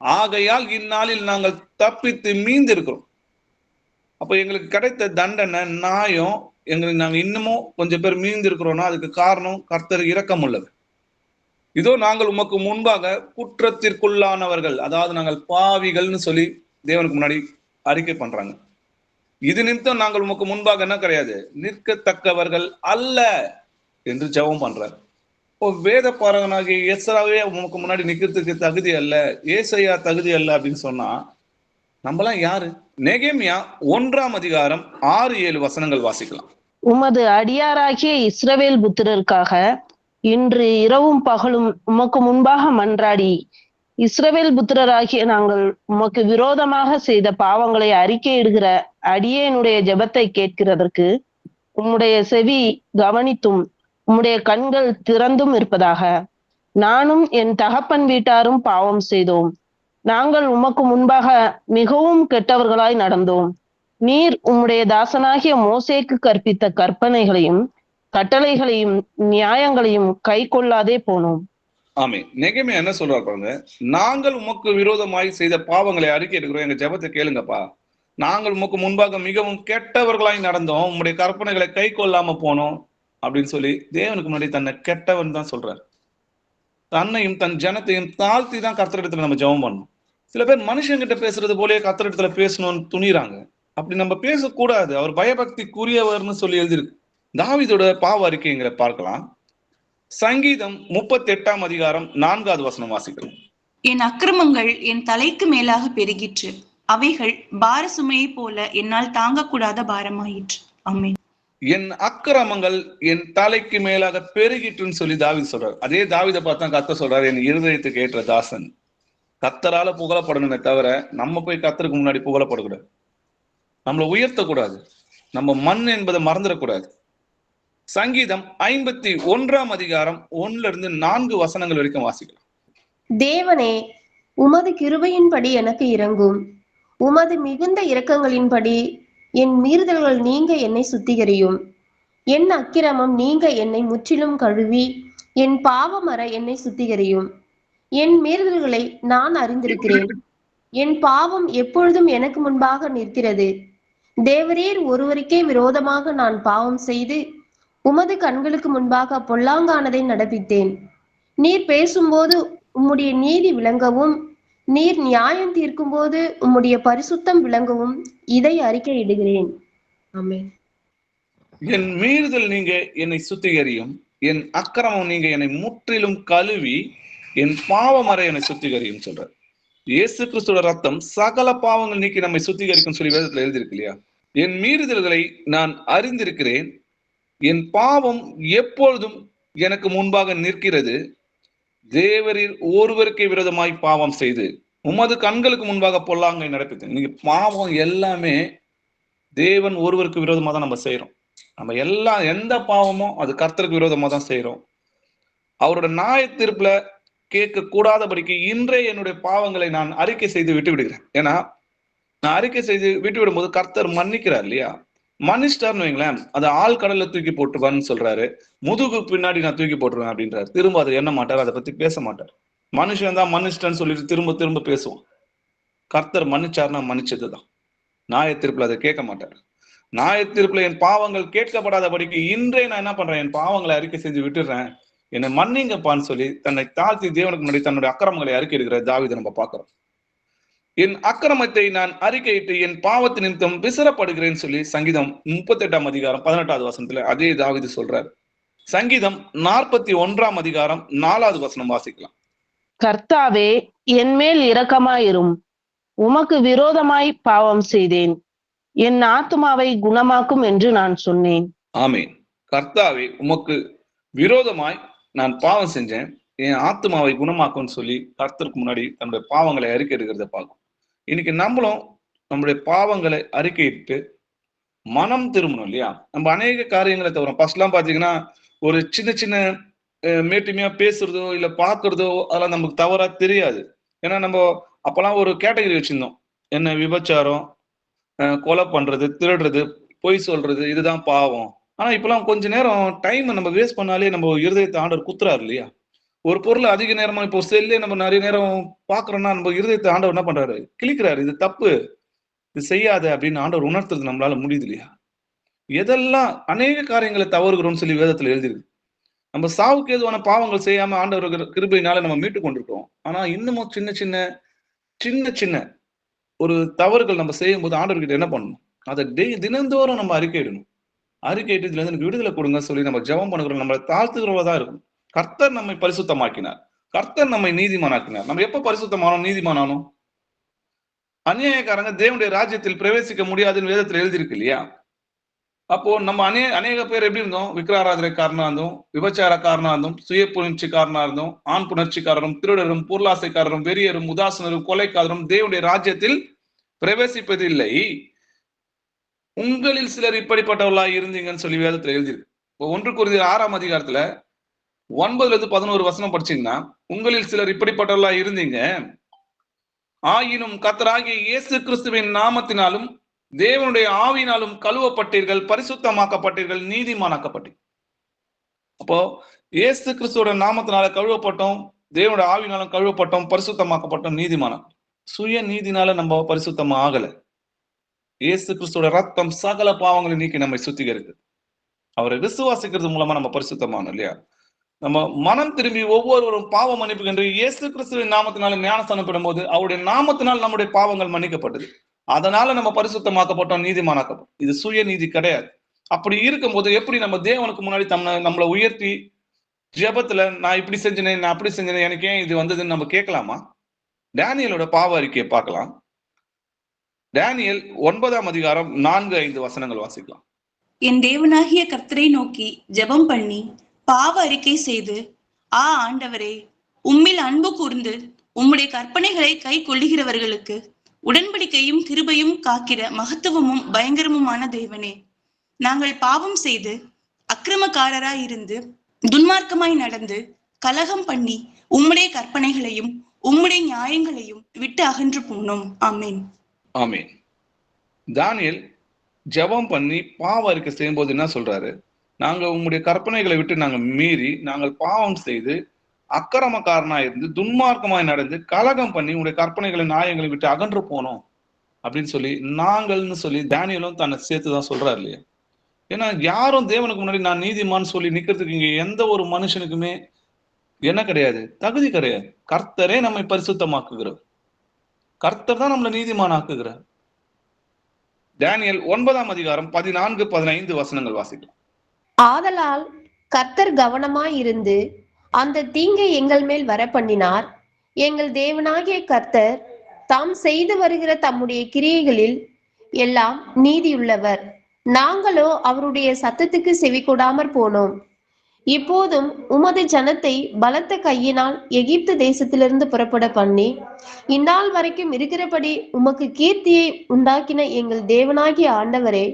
ஆகையால் இந்நாளில் நாங்கள் தப்பித்து மீந்திருக்கிறோம். அப்ப எங்களுக்கு கிடைத்த தண்டனை நியாயம், எங்களுக்கு நாங்க இன்னமும் கொஞ்சம் பேர் மீந்திருக்கிறோம்னா அதுக்கு காரணம் கர்த்தர் இரக்கம் உள்ளவர். இதோ நாங்கள் உமக்கு முன்பாக குற்றத்திற்குள்ளானவர்கள், அதாவது நாங்கள் பாவிகள்னு சொல்லி தேவனுக்கு முன்னாடி அறிக்கை பண்றாங்க. இது நிமித்தம் நாங்கள் உமக்கு முன்பாக என்ன கிடையாது, நிற்கத்தக்கவர்கள் அல்ல என்று ஜெபம் பண்றார். இப்போ வேத பாரகனாகிய எஸ்ராவே உமக்கு முன்னாடி நிக்கிறதுக்கு தகுதி அல்ல, ஏசையா தகுதி அல்ல அப்படின்னு சொன்னா நம்மளாம் யாரு? நெகேமியா 1ஆம் அதிகாரம் 6-7 வசனங்கள் வாசிக்கலாம். உமது அடியாராகிய இஸ்ரவேல் புத்திரருக்காக இன்று இரவும் பகலும் உமக்கு முன்பாக மன்றாடி, இஸ்ரவேல் புத்திரராகிய நாங்கள் உமக்கு விரோதமாக செய்த பாவங்களை அறிக்கையிடுகிற அடியேனுடைய ஜெபத்தை கேட்கிறதற்கு உம்முடைய செவி கவனித்தும் உம்முடைய கண்கள் திறந்தும் இருப்பதாக. நானும் என் தகப்பன் வீட்டாரும் பாவம் செய்தோம். நாங்கள் உமக்கு முன்பாக மிகவும் கெட்டவர்களாய் நடந்தோம். நீர் உம்முடைய தாசனாகிய மோசேக்கு கற்பித்த கற்பனைகளையும் கட்டளைகளையும் நியாயங்களையும் கை கொள்ளாதே போனோம். ஆமே. நெகேமியா என்ன சொல்றாரு பாருங்க. நாங்கள் உமக்கு விரோதமாய் செய்த பாவங்களை அறிக்கை எடுக்கிறோம், எங்க ஜெபத்தை கேளுங்கப்பா. நாங்கள் உமக்கு முன்பாக மிகவும் கெட்டவர்களாய் நடந்தோம், உம்முடைய கற்பனைகளை கை கொள்ளாம போனோம் அப்படின்னு சொல்லி தேவனுக்கு முன்னாடி தன்னை கெட்டவன் தான் சொல்றாரு. தன்னையும் தன் ஜனத்தையும் தாழ்த்தி தான் கர்த்தரிடத்துல நம்ம ஜெபம் பண்ணணும். சில பேர் மனுஷங்கிட்ட பேசுறது போலயே கர்த்தரிடத்துல பேசணும்னு துணிறாங்க. அப்படி நம்ம பேசக்கூடாது. அவர் பயபக்திக்குரியவர்னு சொல்லி எழுதியிருக்கு. தாவீதோட பாவ அறிக்கைங்களை பார்க்கலாம். சங்கீதம் 38ஆம் அதிகாரம் 4வது வசனம் வாசிக்கலாம். என் அக்கிரமங்கள் என் தலைக்கு மேலாக பெருகிற்று, அவைகள் பார சுமையை போல என்னால் தாங்கக்கூடாத பாரமாயிற்று. ஆமென். என் அக்கிரமங்கள் என் தலைக்கு மேலாக பெருகிட்டுன்னு சொல்லி தாவீது சொல்றாரு. அதே தாவீதை பார்த்தா கர்த்தர் சொல்றாரு, என் இருதயத்துக்கு ஏற்ற தாசன். கர்த்தரால புகழப்படணுமே தவிர நம்ம போய் கர்த்தருக்கு முன்னாடி புகழப்படக்கூடாது. நம்மளை உயர்த்தக்கூடாது. நம்ம மண் என்பதை மறந்துடக்கூடாது. சங்கீதம் 51ஆம் அதிகாரம் 1-4 வசனங்கள் வரைக்கும் வாசிக்கலாம். தேவனே, உமது கிருபையின்படி எனக்கு இரங்கும். உமது மிகுந்த இரக்கங்களின்படி என் மீறுதல்கள் நீங்க என்னை சுத்திகரியும். என் அக்கிரமம் நீங்க என்னை முற்றிலும் கழுவி என் பாவமற என்னை சுத்திகரியும். என் மீறுதல்களை நான் அறிந்திருக்கிறேன். என் பாவம் எப்பொழுதும் எனக்கு முன்பாக நிற்கிறது. தேவரீர் ஒருவருக்கே விரோதமாக நான் பாவம் செய்து உமது கண்களுக்கு முன்பாக பொல்லாங்கானதை நடப்பித்தேன். நீர் பேசும்போது உம்முடைய நீதி விளங்கவும், நீர் நியாயம் தீர்க்கும் போது உம்முடைய பரிசுத்தம் விளங்கவும் இதை அறிக்கையிடுகிறேன். ஆமென். என் மீறுதல் நீங்க என்னை சுத்திகரியும், என் அக்கிரமம் நீங்க என்னை முற்றிலும் கழுவி என் பாவமறை என்னை சுத்திகரியும் சொல்றார். இயேசு கிறிஸ்துவோட ரத்தம் சகல பாவங்கள் நீக்கி நம்மை சுத்திகரிக்கும் சொல்லி வேதத்துல எழுதியிருக்கு இல்லையா? என் மீறுதல்களை நான் அறிந்திருக்கிறேன், என் பாவம் எப்பொழுதும் எனக்கு முன்பாக நிற்கிறது. தேவரீர் ஒருவருக்கு விரோதமாய் பாவம் செய்து உமது கண்களுக்கு முன்பாக பொல்லாங்கை நடப்பித்தேன். நீங்க பாவம் எல்லாமே தேவன் ஒருவருக்கு விரோதமா தான் நம்ம செய்யறோம். நம்ம எந்த பாவமும் அது கர்த்தருக்கு விரோதமா தான் செய்யறோம். அவரோட நியாய தீர்ப்புல கேட்க கூடாதபடிக்கு இன்றே என்னுடைய பாவங்களை நான் அறிக்கை செய்து விட்டு விடுகிறேன். ஏன்னா நான் அறிக்கை செய்து விட்டு விடும்போது கர்த்தர் மன்னிக்கிறார் இல்லையா? மன்னிச்சிட்டார்னு வைங்களேன், அதை ஆள் கடல்ல தூக்கி போட்டுருவான்னு சொல்றாரு. முதுகு பின்னாடி நான் தூக்கி போட்டுருவேன் அப்படின்றாரு. திரும்ப அதை எண்ண மாட்டார், அதை பத்தி பேச மாட்டார். மனுஷன் தான் மன்னிச்சிட்டேன்னு சொல்லிட்டு திரும்ப திரும்ப பேசுவோம். கர்த்தர் மன்னிச்சாருன்னா மன்னிச்சதுதான். நியாய தீர்ப்புல அதை கேட்க மாட்டார். நியாய தீர்ப்புல என் பாவங்கள் கேட்கப்படாதபடிக்கு இன்றே நான் என்ன பண்றேன், என் பாவங்களை அறிக்கை செஞ்சு விட்டுடுறேன், என்னை மன்னிங்கப்பான்னு சொல்லி தன்னை தாழ்த்தி தேவனுக்கு முன்னாடி தன்னுடைய அக்கிரமங்களை அறிக்கை எடுக்கிற தாவீதை நம்ம பார்க்கிறோம். என் அக்கிரமத்தை நான் அறிக்கையிட்டு என் பாவத்து நிமித்தம் விசரப்படுகிறேன்னு சொல்லி சங்கீதம் 38 அதிகாரம் 18வது வசனத்துல அதே தாவீது சொல்றாரு. சங்கீதம் 41 அதிகாரம் 4வது வசனம் வாசிக்கலாம். கர்த்தாவே, என் மேல் இரக்கமாயிரும், உமக்கு விரோதமாய் பாவம் செய்தேன், என் ஆத்துமாவை குணமாக்கும் என்று நான் சொன்னேன். ஆமேன். கர்த்தாவே, உமக்கு விரோதமாய் நான் பாவம் செஞ்சேன், என் ஆத்துமாவை குணமாக்கும்னு சொல்லி கர்த்தருக்கு முன்னாடி தன்னுடைய பாவங்களை அறிக்கை எடுக்கிறத பார்க்கும். இன்னைக்கு நம்மளும் நம்முடைய பாவங்களை அறிக்கையிட்டு மனம் திரும்பணும் இல்லையா? நம்ம அநேக காரியங்களை தவிர ஃபர்ஸ்ட்லாம் பாத்தீங்கன்னா ஒரு சின்ன சின்ன மேட்டுமையா பேசுறதோ இல்ல பாக்குறதோ அதெல்லாம் நமக்கு தவறா தெரியாது. ஏன்னா நம்ம அப்பெல்லாம் ஒரு கேட்டகரி வச்சிருந்தோம். என்ன விபச்சாரம், கொலை பண்றது, திருடுறது, பொய் சொல்றது, இதுதான் பாவம். ஆனா இப்பெல்லாம் கொஞ்ச நேரம் டைம் நம்ம வேஸ்ட் பண்ணாலே நம்ம இருதயத்தை ஆண்டவர் குத்துறாரு இல்லையா? ஒரு பொருள் அதிக நேரமா இப்போ செல்லே நம்ம நிறைய நேரம் பாக்குறோம்னா நம்ம இருதயத்தை ஆண்டவர் என்ன பண்றாரு, கிழிக்கிறாரு. இது தப்பு, இது செய்யாத அப்படின்னு ஆண்டவர் உணர்த்துறது நம்மளால முடியுது இல்லையா? எதெல்லாம் அநேக காரியங்களை தவறுகிறோம்னு சொல்லி வேதத்துல எழுதிருக்கு. நம்ம சாவுக்கு ஏதுவான பாவங்கள் செய்யாம ஆண்டவர் கிருபையினால நம்ம மீட்டு கொண்டிருக்கோம். ஆனா இன்னமும் சின்ன சின்ன சின்ன சின்ன ஒரு தவறுகள் நம்ம செய்யும் போது ஆண்டவர்கிட்ட என்ன பண்ணணும், அதை தினந்தோறும் நம்ம அறிக்கையிடணும். அறிக்கையிட்டு இதுல இருந்து எனக்கு விடுதலை கொடுங்க சொல்லி நம்ம ஜெபம் பண்ணுகிறோம். நம்மளை தாழ்த்துகிறவதான் இருக்கும். கர்த்தர் நம்மை பரிசுத்தமாக்கினார், கர்த்தர் நம்மை நீதிமானாக்கினார். நம்ம எப்ப பரிசுத்தமானோம், நீதிமானானோம்? அநியாயக்காரங்க தேவனுடைய ராஜ்யத்தில் பிரவேசிக்க முடியாதுன்னு வேதத்துல எழுதியிருக்கு இல்லையா? அப்போ நம்ம அநேக பேர் எப்படி இருந்தோம்? விக்கிராராதனைக்காரனா இருந்தோம், விபச்சாரக்காரனா இருந்தோம், சுய புணர்ச்சிக்காரனா இருந்தோம், ஆண் புணர்ச்சிக்காரரும், திருடரும், பொருளாசைக்காரரும், வெறியரும், உதாசனரும், கொலைக்காரரும் தேவனுடைய ராஜ்யத்தில் பிரவேசிப்பதில்லை. உங்களில் சிலர் இப்படிப்பட்டவர்களா இருந்தீங்கன்னு சொல்லி வேதத்துல எழுதியிருக்கு. இப்போ 1 கொரிந்தியர் 6 அதிகாரத்துல 9-11 வசனம் படிச்சீங்கன்னா, உங்களில் சிலர் இப்படிப்பட்டவர்களா இருந்தீங்க, ஆயினும் கர்த்தராகிய இயேசு கிறிஸ்துவின் நாமத்தினாலும் தேவனுடைய ஆவியினாலும் கழுவப்பட்டீர்கள், பரிசுத்தமாக்கப்பட்டீர்கள், நீதிமானாக்கப்பட்டீர்கள். அப்போ இயேசு கிறிஸ்துவோட நாமத்தினால கழுவப்பட்டோம், தேவனுடைய ஆவியினாலும் கழுவப்பட்டோம், பரிசுத்தமாக்கப்பட்டோம், நீதிமானம். சுய நீதினால நம்ம பரிசுத்தமா ஆகல. இயேசு கிறிஸ்துவோட ரத்தம் சகல பாவங்களை நீக்கி நம்மை சுத்திகரிக்குது. அவரை விசுவாசிக்கிறது மூலமா நம்ம பரிசுத்தமானோம் இல்லையா? நம்ம மனம் திரும்பி ஒவ்வொருவரும் பாவ மன்னிப்பு என்று இயேசு கிறிஸ்துவின் நாமத்தினால ஞானஸ்தானம் போது அவருடைய நாமத்தினால் நம்முடைய பாவங்கள் மன்னிக்கப்பட்டது. அதனால நம்ம பரிசுத்தமாக்கப்பட்டோம், நீதிமானாக்கப்பட்டோம். இது சுய நீதி கிடையாது. அப்படி இருக்கும்போது எப்படி நம்ம தேவனுக்கு முன்னாடி நம்மளை உயர்த்தி ஜெபத்துல நான் இப்படி செஞ்சேனே, நான் அப்படி செஞ்சேனே, எனக்கு ஏன் இது வந்ததுன்னு நம்ம கேட்கலாமா? டேனியலோட பாவ அறிக்கையை பார்க்கலாம். டேனியல் 9 அதிகாரம் 4-5 வசனங்கள் வாசிக்கலாம். என் தேவனாகிய கர்த்தரை நோக்கி ஜெபம் பண்ணி பாவ அறிக்கை செய்து, ஆண்டவரே, உம்மில் அன்பு கூர்ந்து உம்முடைய கற்பனைகளை கை கொள்ளுகிறவர்களுக்கு உடன்படிக்கையும் கிருபையும் காக்கிற மகத்துவமும் பயங்கரமுமான தேவனே, நாங்கள் பாவம் செய்து அக்கிரமக்காரராய் இருந்து துன்மார்க்கமாய் நடந்து கலகம் பண்ணி உம்முடைய கற்பனைகளையும் உம்முடைய நியாயங்களையும் விட்டு அகன்று போனோம். ஆமேன். ஆமேன். தானியேல் ஜெபம் பண்ணி பாவ அறிக்கை செய்யும் போது என்ன சொல்றாரு? நாங்க உங்களுடைய கற்பனைகளை விட்டு நாங்க மீறி நாங்கள் பாவம் செய்து அக்கிரமக்காரனா இருந்து துன்மார்க்கமாய் நடந்து கலகம் பண்ணி உங்களுடைய கற்பனைகளை நியாயங்களை விட்டு அகன்று போனோம் அப்படின்னு சொல்லி நாங்கள்னு சொல்லி தானியேலும் தன்னை சேர்த்துதான் சொல்றாரு இல்லையா? ஏன்னா யாரும் தேவனுக்கு முன்னாடி நான் நீதிமான்னு சொல்லி நிக்கிறதுக்கு இங்க எந்த ஒரு மனுஷனுக்குமே என்ன கிடையாது, தகுதி கிடையாது. கர்த்தரே நம்மை பரிசுத்தமாக்குகிறார். கர்த்தர் தான் நம்மளை நீதிமான் ஆக்குகிறார். தானியேல் 9 அதிகாரம் 14-15 வசனங்கள் வாசிக்கலாம். ஆதலால் கர்த்தர் கவனமாயிருந்து அந்த தீங்கை எங்கள் மேல் வர பண்ணினார். எங்கள் தேவனாகிய கர்த்தர் தாம் செய்து வருகிற தம்முடைய கிரியைகளில் எல்லாம் நீதியுள்ளவர். நாங்களோ அவருடைய சத்தத்துக்கு செவி கொடாமற் போனோம். இப்போதும் உமது ஜனத்தை பலத்த கையினால் எகிப்து தேசத்திலிருந்து புறப்பட பண்ணி இந்நாள் வரைக்கும் இருக்கிறபடி உமக்கு கீர்த்தியை உண்டாக்கின எங்கள் தேவனாகிய ஆண்டவரே,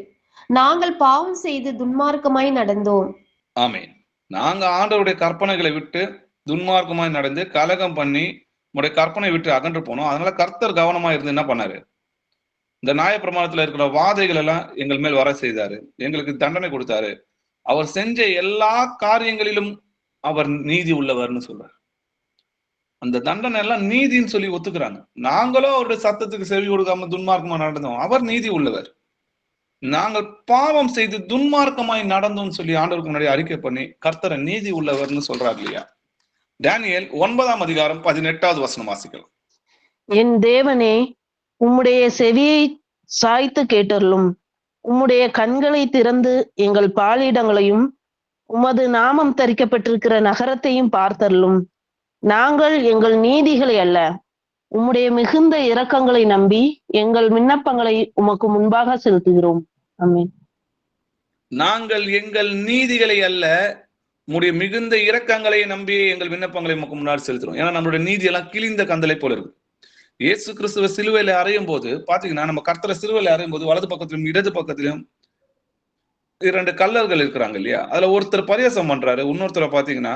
நாங்கள் பாவம் செய்து துன்மார்க்கமாய் நடந்தோம். ஆமென். நாங்க ஆண்டவருடைய கற்பனைகளை விட்டு துன்மார்க்கமாய் நடந்து கலகம் பண்ணி உடைய கற்பனை விட்டு அகன்று போனோம். அதனால கர்த்தர் கவனமா இருந்து என்ன பண்ணாரு, இந்த நியாயப்பிரமாணத்துல இருக்கிற வாதைகள் எல்லாம் எங்கள் மேல் வர செய்தாரு, எங்களுக்கு தண்டனை கொடுத்தாரு. அவர் செஞ்ச எல்லா காரியங்களிலும் அவர் நீதி உள்ளவர்னு சொல்றார். அந்த தண்டனை எல்லாம் நீதின்னு சொல்லி ஒத்துக்கிறாங்க. நாங்களும் அவருடைய சத்தத்துக்கு செவி கொடுக்காம துன்மார்க்கமா நடந்தோம், அவர் நீதி உள்ளவர். நாங்கள் பாவம் செய்து துன்மார்க்கமாய் நடந்தோம்னு சொல்லி ஆண்டவருக்கு முன்னாடி அறிக்கை பண்ணி கர்த்தரை நீதி உள்ளவர்னு சொல்றாரு இல்லையா? தானியேல் 9ஆம் அதிகாரம் 18வது வசனம் வாசிக்கலாம். என் தேவனே, உம்முடைய செவியை சாய்த்து கேட்டருளும். உம்முடைய கண்களை திறந்து எங்கள் பாலிடங்களையும் உமது நாமம் தரிக்கப்பட்டிருக்கிற நகரத்தையும் பார்த்தருளும். நாங்கள் எங்கள் நீதிகளை அல்ல, உம்முடைய மிகுந்த இரக்கங்களை நம்பி எங்கள் விண்ணப்பங்களை உமக்கு முன்பாக செலுத்துகிறோம். ஆமென். நாங்கள் எங்கள் நீதிகளை அல்ல, உம்முடைய மிகுந்த இரக்கங்களை நம்பி எங்கள் விண்ணப்பங்களை உமக்கு முன்னாடி செலுத்துறோம். ஏன்னா நம்மளுடைய நீதி எல்லாம் கிழிந்த கந்தலை போல இருக்கு. இயேசு கிறிஸ்துவ சிலுவையில அறையும் போது பாத்தீங்கன்னா, நம்ம கர்த்தரை சிலுவையில அறையும் போது வலது பக்கத்திலும் இடது பக்கத்திலும் 2 கல்லர்கள் இருக்கிறாங்க இல்லையா? அதுல ஒருத்தர் பரியாசம் பண்றாரு, இன்னொருத்தரை பாத்தீங்கன்னா,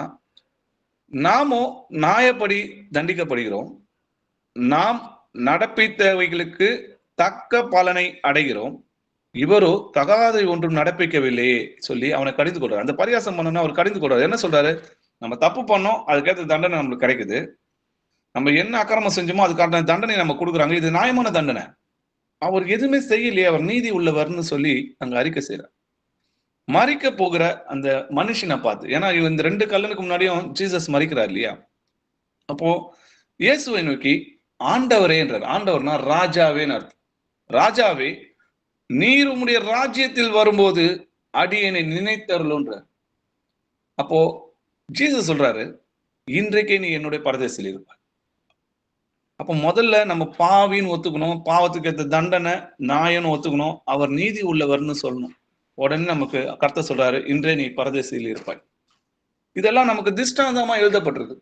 நாமோ நியாயப்படி தண்டிக்கப்படுகிறோம், நாம் நடப்பித்தவைகளுக்கு தக்க பலனை அடைகிறோம், இவரோ தகாதை ஒன்றும் நடப்பிக்கவில்லையே சொல்லி அவனை கடிந்து கொள்றாரு. அந்த பரியாசம் பண்ணோம்னா அவர் கடிந்து கொள்றாரு. என்ன சொல்றாரு? நம்ம தப்பு பண்ணோம், அதுக்கேற்ற தண்டனை நம்மளுக்கு கிடைக்குது. நம்ம என்ன அக்கிரமம் செஞ்சோமோ அதுக்கான தண்டனை நம்ம கொடுக்குறாங்க, இது நியாயமான தண்டனை. அவர் எதுவுமே செய்யலையே, அவர் நீதி உள்ளவர்னு சொல்லி அங்க அறிக்கை செய்யறார். மறிக்க போகிற அந்த மனுஷனை பார்த்து, ஏன்னா இந்த 2 கல்லனுக்கு முன்னாடியும் ஜீசஸ் மறிக்கிறார் இல்லையா? அப்போ இயேசுவை நோக்கி ஆண்டவரே என்றார். ஆண்டவர்னா ராஜாவேன்னு அர்த்தம். ராஜாவே, நீர் உம்முடைய ராஜ்யத்தில் வரும்போது அடியனை நினைத்தருளுன்றார். அப்போ ஜீசஸ் சொல்றாரு, இன்றைக்கே நீ என்னுடைய பரதேசில் இருப்பார். அப்போ முதல்ல நம்ம பாவின்னு ஒத்துக்கணும், பாவத்துக்கு ஏற்ற தண்டனை நாயன்னு ஒத்துக்கணும், அவர் நீதி உள்ளவர்னு சொல்லணும். உடனே நமக்கு கர்த்தர் சொல்றாரு, இன்றே நீ பரதேசில் இருப்பாய். இதெல்லாம் நமக்கு திஷ்டாந்தமா எழுதப்பட்டிருக்கு.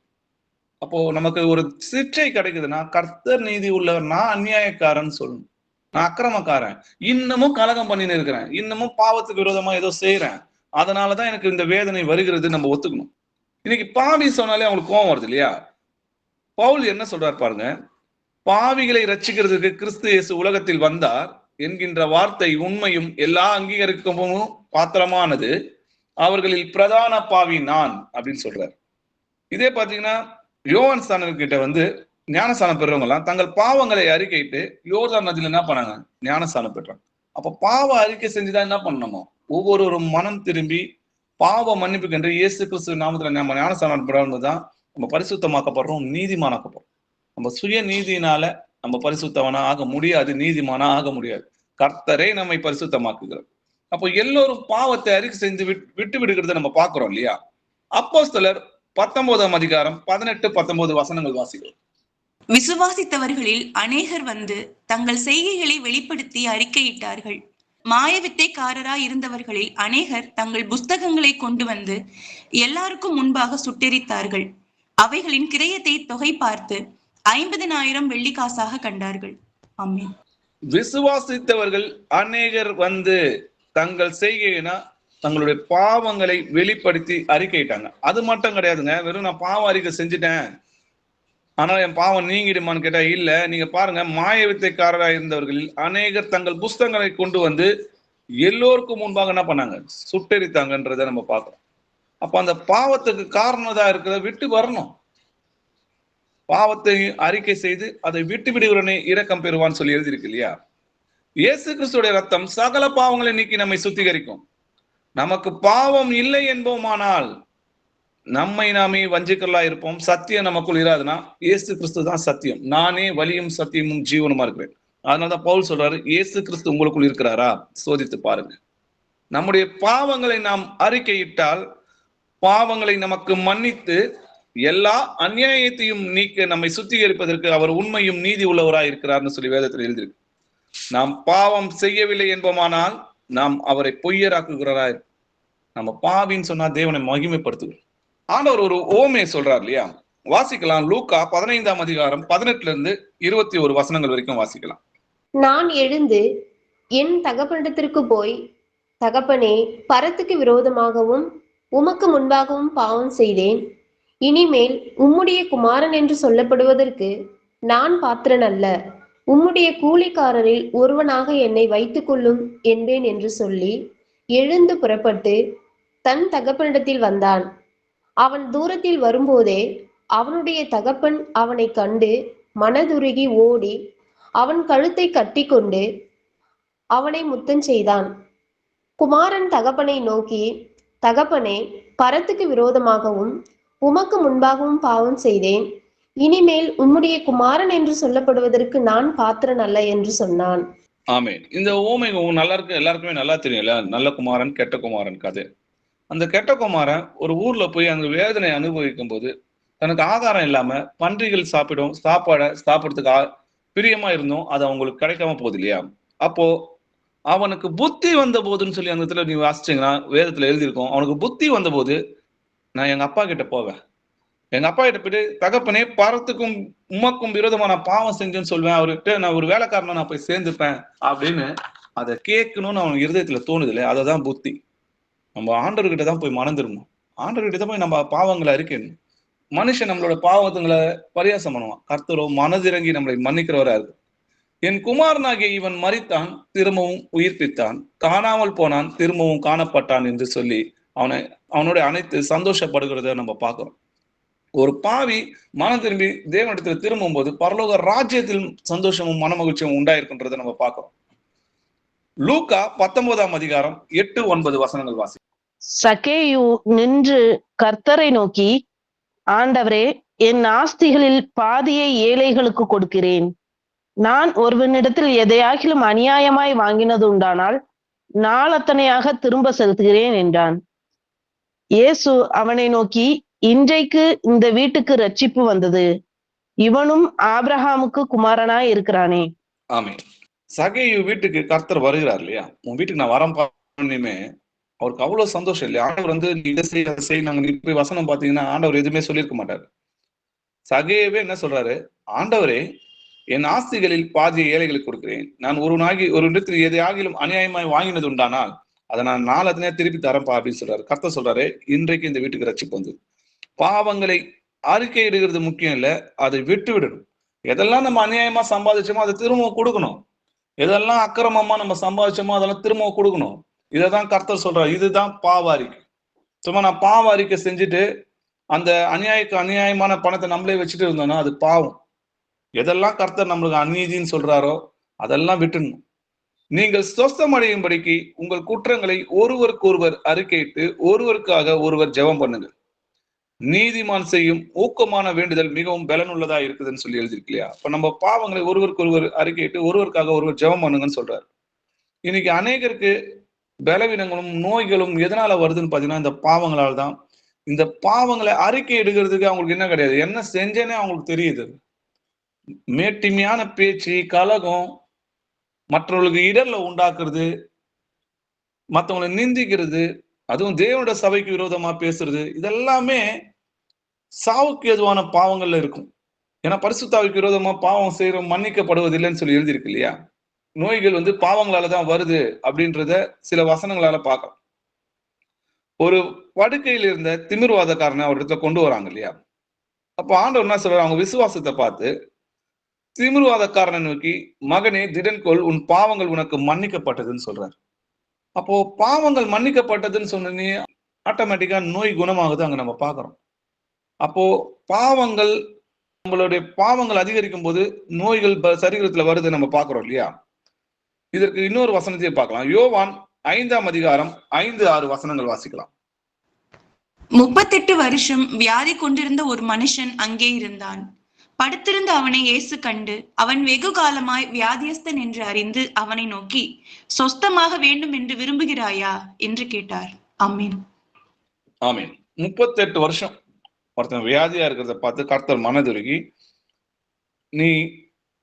அப்போ நமக்கு ஒரு சிற்றை கிடைக்குதுன்னா, கர்த்தர் நீதி உள்ளவர், நான் அநியாயக்காரன் சொல்லணும், நான் அக்கிரமக்காரன், இன்னமும் கலகம் பண்ணின்னு இருக்கிறேன், இன்னமும் பாவத்துக்கு விரோதமா ஏதோ செய்யறேன், அதனாலதான் எனக்கு இந்த வேதனை வருகிறது நம்ம ஒத்துக்கணும். இன்னைக்கு பாவி சொன்னாலே அவங்களுக்கு கோபம் வருது இல்லையா? பவுல் என்ன சொல்றார் பாருங்க, பாவிகளை ரட்சிக்கிறதுக்கு கிறிஸ்து இயேசு உலகத்தில் வந்தார் என்கின்ற வார்த்தை உண்மையும் எல்லா அங்கீகரிக்கமும் பாத்திரமானது, அவர்களில் பிரதான பாவி நான் அப்படின்னு சொல்றார். இதே பாத்தீங்கன்னா யோவான் ஸ்நானர்கிட்ட ஞானஸ்தானம் பெறவங்க எல்லாம் தங்கள் பாவங்களை அறிக்கையிட்டு யோர்தான் நதியில என்ன பண்ணாங்க? ஞானஸ்தானம் பெற்றாங்க. அப்ப பாவ அறிக்கை செஞ்சுதான் என்ன பண்ணணுமோ, ஒவ்வொருவரும் மனம் திரும்பி பாவ மன்னிப்புக்கு என்று இயேசு கிறிஸ்து நாமத்துல நம்ம ஞானஸ்தானம் பெறவங்கதான் நம்ம பரிசுத்தமாக்கப்படுறோம், நீதிமானாக்கப்படுறோம். நம்ம சுய நீதியினால நம்ம பரிசுத்தவனா ஆக முடியாது, நீதிமானா ஆக முடியாது. கர்த்தரே நம்மை பரிசுத்தமாக்குகிறார். அப்போ எல்லோரும் பாவத்தை அறிக்கை செஞ்சு விட்டு விடுகிறத நம்ம பாக்குறோம் இல்லையா? அப்போஸ்தலர் 19ஆம் அதிகாரம் 18-19 வசனங்கள் வாசிக்கிறோம். விசுவாசித்தவர்களில் அநேகர் வந்து தங்கள் செய்கைகளை வெளிப்படுத்தி அறிக்கையிட்டார்கள். மாயவித்தைக்காரராய் இருந்தவர்களில் அநேகர் தங்கள் புஸ்தகங்களை கொண்டு வந்து எல்லாருக்கும் முன்பாக சுட்டெரித்தார்கள். அவைகளின் கிரயத்தை தொகை பார்த்து 50,000 வெள்ளிக்காசாக கண்டார்கள். ஆமென். விசுவாசித்தவர்கள் அநேகர் வந்து தங்கள் செய்கைனா தங்களுடைய பாவங்களை வெளிப்படுத்தி அறிக்கையிட்டாங்க. அது மட்டும் கிடையாதுங்க, வெறும் நான் பாவ அறிக்கை செஞ்சுட்டேன் ஆனா என் பாவம் நீங்கிடுமான்னு கேட்டா இல்ல. நீங்க பாருங்க, மாய வித்தைக்காரராக இருந்தவர்களில் அநேகர் தங்கள் புஸ்தகங்களை கொண்டு வந்து எல்லோருக்கும் முன்பாக என்ன பண்ணாங்க? சுட்டெரித்தாங்கன்றதை நம்ம பார்க்கிறோம். அப்ப அந்த பாவத்துக்கு காரணதா இருக்கிறத விட்டு வரணும். பாவத்தை அறிக்கை செய்து அதை விட்டு விடுகிறவனே இரக்கம் பெறுவான்னு சொல்லி எழுதியிருக்கு இல்லையா? இயேசு கிறிஸ்துடைய ரத்தம் சகல பாவங்களை நீக்கி நம்மை சுத்திகரிக்கும். நமக்கு பாவம் இல்லை என்போமானால் நம்மை நாமே வஞ்சிக்கலா இருப்போம். சத்தியம் நமக்குள் இராதுன்னா இயேசு கிறிஸ்து தான் சத்தியம், நானே வழியும் சத்தியமும் ஜீவனுமா இருக்கிறேன். அதனாலதான் பவுல் சொல்றாரு, இயேசு கிறிஸ்து உங்களுக்குள் இருக்கிறாரா சோதித்து பாருங்க. நம்முடைய பாவங்களை நாம் அறிக்கையிட்டால் பாவங்களை நமக்கு மன்னித்து எல்லா அநியாயத்தையும் நீக்க நம்மை சுத்திகரிப்பதற்கு அவர் உண்மையும் நீதி உள்ளவராய் இருக்கிறார்னு சொல்லி வேதத்தில் எழுதியிருக்கு. நாம் பாவம் செய்யவில்லை என்போமானால் நாம் அவரை பொய்யராக்குகிறாராய். நம்ம பாவின்னு சொன்னா தேவனை மகிமைப்படுத்துகிறோம். ஆண்டவர் ஒரு ஓமையை சொல்றார் இல்லையா? வாசிக்கலாம். லூக்கா 15ஆம் அதிகாரம் 18 21 வசனங்கள் வரைக்கும் வாசிக்கலாம். நான் எழுந்து என் தகப்பனிடத்திற்கு போய், தகப்பனே, பரத்துக்கு விரோதமாகவும் உமக்கு முன்பாகவும் பாவம் செய்தேன். இனிமேல் உம்முடைய குமாரன் என்று சொல்லப்படுவதற்கு நான் பாத்திரன் அல்ல. உம்முடைய கூலிக்காரரில் ஒருவனாக என்னை வைத்துக் கொள்ளும் என்பேன் என்று சொல்லி எழுந்து புறப்பட்டு தன் தகப்பனிடத்தில் வந்தான். அவன் தூரத்தில் வரும்போதே அவனுடைய தகப்பன் அவனை கண்டு மனதுருகி ஓடி அவன் கழுத்தை கட்டி கொண்டு அவனை முத்தம் செய்தான். குமாரன் தகப்பனை நோக்கி, தகப்பனே, பரத்துக்கு விரோதமாகவும் உமக்கு முன்பாகவும் பாவம் செய்தேன். இனிமேல் உம்முடைய குமாரன் என்று சொல்லப்படுவதற்கு நான் பாத்திரன் அல்ல என்று சொன்னான். ஆமென். இந்த ஓமை நல்லா இருக்கு, எல்லாருக்குமே நல்லா தெரியும்ல. நல்ல குமாரன், கெட்ட குமாரன் கதை. அந்த கெட்ட குமாரன் ஒரு ஊர்ல போய் அந்த வேதனை அனுபவிக்கும் போது தனக்கு ஆகாரம் இல்லாம பன்றிகள் சாப்பிடுறதுக்கு பிரியமா இருந்தோம், அது அவங்களுக்கு கிடைக்காம போகுது இல்லையா? அப்போ அவனுக்கு புத்தி வந்த போதுன்னு சொல்லி அந்த இடத்துல நீ வாசிச்சீங்கன்னா வேதத்துல எழுதியிருக்கோம். அவனுக்கு புத்தி வந்த போது, நான் எங்க அப்பா கிட்ட போவேன், எங்க அப்பா கிட்ட போயிட்டு, தகப்பனே, பரத்துக்கும் உமக்கும் விரோதமா நான் பாவம் செஞ்சேன்னு சொல்வேன், அவர்கிட்ட நான் ஒரு வேலைக்காரனா நான் போய் சேர்ந்துப்பேன் அப்படின்னு அதை கேட்கணும்னு அவனுக்கு இருதயத்துல தோணுது இல்லையா? அததான் புத்தி. நம்ம ஆண்டவர்கிட்ட தான் போய் மனம் திரும்பணும். ஆண்டவர்கிட்ட தான் போய் நம்ம பாவங்களை அறிக்கணும். மனுஷன் நம்மளோட பாவத்துங்களை பரியாசம் பண்ணுவான். கர்த்தரோ மனதிறங்கி நம்மளை மன்னிக்கிறவரா இருக்கு. என் குமாரனாகிய இவன் மரித்தான், திரும்பவும் உயிர்ப்பித்தான், காணாமல் போனான், திரும்பவும் காணப்பட்டான் என்று சொல்லி அவனோட அனைத்து சந்தோஷப்படுகிறத நம்ம பார்க்கிறோம். ஒரு பாவி மனம் திரும்பி தேவனிடத்துல திரும்பும் போது பரலோக ராஜ்யத்தில் சந்தோஷமும் மன மகிழ்ச்சியும் உண்டாயிருக்குன்றதை நம்ம பார்க்கிறோம். லூக்கா 19ஆம் அதிகாரம் 8-9 வசனங்கள் வாசி. சகேயு நின்று கர்த்தரை நோக்கி, ஆண்டவரே, என் ஆஸ்திகளில் பாதியை ஏழைகளுக்கு கொடுக்கிறேன். நான் ஒருவனிடத்தில் எதையாகிலும் அநியாயமாய் வாங்கினது உண்டானால் நாளத்தனையாக திரும்ப செலுத்துகிறேன் என்றான். இயேசு அவனை நோக்கி, இன்றைக்கு இந்த வீட்டுக்கு ரட்சிப்பு வந்தது, இவனும் ஆபிரகாமுக்கு குமாரனாய் இருக்கிறானே. ஆமே. சகேயு வீட்டுக்கு கர்த்தர் வருகிறார் இல்லையா? உன் வீட்டுக்கு நான் வரம் பண்ணுமே அவருக்கு அவ்வளவு சந்தோஷம் இல்லையா? ஆண்டவர் நீ இதை செய் அதை செய், நாங்க இப்படி வசனம் பாத்தீங்கன்னா ஆண்டவர் எதுவுமே சொல்லியிருக்க மாட்டாரு. சகேயவே என்ன சொல்றாரு? ஆண்டவரே, என் ஆஸ்திகளில் பாதியை ஏழைகளுக்கு கொடுக்கிறேன். நான் ஒரு இடத்தில் எதையாகிலும் அநியாயமாய் வாங்கினது உண்டானால் அதை நான் நாளத்தினே திருப்பி தரப்பா அப்படின்னு சொல்றாரு. கர்த்தர் சொல்றாரு, இன்றைக்கு இந்த வீட்டுக்கு ரட்சிப்பு வந்து. பாவங்களை அறிக்கையிடுகிறது முக்கியம் இல்ல, அதை விட்டு விடணும். எதெல்லாம் நம்ம அநியாயமா சம்பாதிச்சோமோ அதை திரும்பவும் கொடுக்கணும். எதெல்லாம் அக்கிரமமா நம்ம சம்பாதிச்சோமோ அதெல்லாம் திரும்பவும் கொடுக்கணும். இதைதான் கர்த்தர் சொல்றாரு. இதுதான் பாவ அறிக்கை. சும்மா நான் பாவ அறிக்கை செஞ்சுட்டு அந்த அநியாயமான பணத்தை நம்மளே வச்சுட்டு இருந்தோம்னா அது பாவம். எதெல்லாம் கர்த்தர் நம்மளுக்கு அநீதின்னு சொல்றாரோ அதெல்லாம் விட்டுணும். நீங்கள் சொஸ்தமடையும்படிக்கு உங்கள் குற்றங்களை ஒருவருக்கு ஒருவர் அறிக்கையிட்டு ஒருவருக்காக ஒருவர் ஜெபம் பண்ணுங்க. நீதிமான் செய்யும் ஊக்கமான வேண்டுதல் மிகவும் பலனுள்ளதா இருக்குதுன்னு சொல்லி எழுதிருக்கு இல்லையா? அப்ப நம்ம பாவங்களை ஒருவருக்கு ஒருவர் அறிக்கையிட்டு ஒருவருக்காக ஒருவர் ஜெபம் பண்ணுங்கன்னு சொல்றாரு. இன்னைக்கு அநேகருக்கு பலவீனங்களும் நோய்களும் எதனால வருதுன்னு பாத்தீங்கன்னா இந்த பாவங்களால் தான். இந்த பாவங்களை அறிக்கை எடுக்கிறதுக்கு அவங்களுக்கு என்ன கிடையாது, என்ன செஞ்சேனே அவங்களுக்கு தெரியுது. மேட்டிமையான பேச்சு, கலகம், மற்றவர்களுக்கு இடர்ல உண்டாக்குறது, மற்றவங்களை நிந்திக்கிறது, அதுவும் தேவனோட சபைக்கு விரோதமா பேசுறது, இதெல்லாமே சாவுக்கு எதுவான பாவங்கள்ல இருக்கும். ஏன்னா பரிசுத்தாவுக்கு விரோதமா பாவம் செய்யறோம் மன்னிக்கப்படுவது இல்லைன்னு சொல்லி எழுதியிருக்கு இல்லையா? நோய்கள் பாவங்களாலதான் வருது அப்படின்றத சில வசனங்களால பார்க்கலாம். ஒரு படுக்கையில் இருந்த திமிர்வாதக்காரனை ஒரு இடத்துல கொண்டு வராங்க இல்லையா? அப்ப ஆண்டவர் என்ன சொல்றாரு? அவங்க விசுவாசத்தை பார்த்து திமிர்வாதக்காரனை நோக்கி, மகனே திடன்கொள், உன் பாவங்கள் உனக்கு மன்னிக்கப்பட்டதுன்னு சொல்றாரு. அப்போ பாவங்கள் மன்னிக்கப்பட்டதுன்னு சொன்னே ஆட்டோமேட்டிக்கா நோய் குணமாகுது அங்க நம்ம பார்க்கிறோம். அப்போ நம்மளுடைய பாவங்கள் அதிகரிக்கும் போது நோய்கள் சரீரத்துல வருது நம்ம பார்க்கிறோம் இல்லையா? இதற்கு இன்னொரு வசனத்தையே பார்க்கலாம். யோவான் 5ஆம் அதிகாரம் 5-6 வசனங்கள் வாசிக்கலாம். 38 வருஷம் வியாதி கொண்டிருந்த ஒரு மனுஷன் அங்கே இருந்தான். படுத்திருந்த அவனை இயேசு கண்டு, அவன் வெகு காலமாய் வியாதியஸ்தன் என்று அறிந்து அவனை நோக்கி, சொஸ்தமாக வேண்டும் என்று விரும்புகிறாயா என்று கேட்டார். ஆமீன். ஆமீன். 38 வருஷம் ஒருத்தன் வியாதியா இருக்கிறத பார்த்து கர்த்தர் மனதுருகி, நீ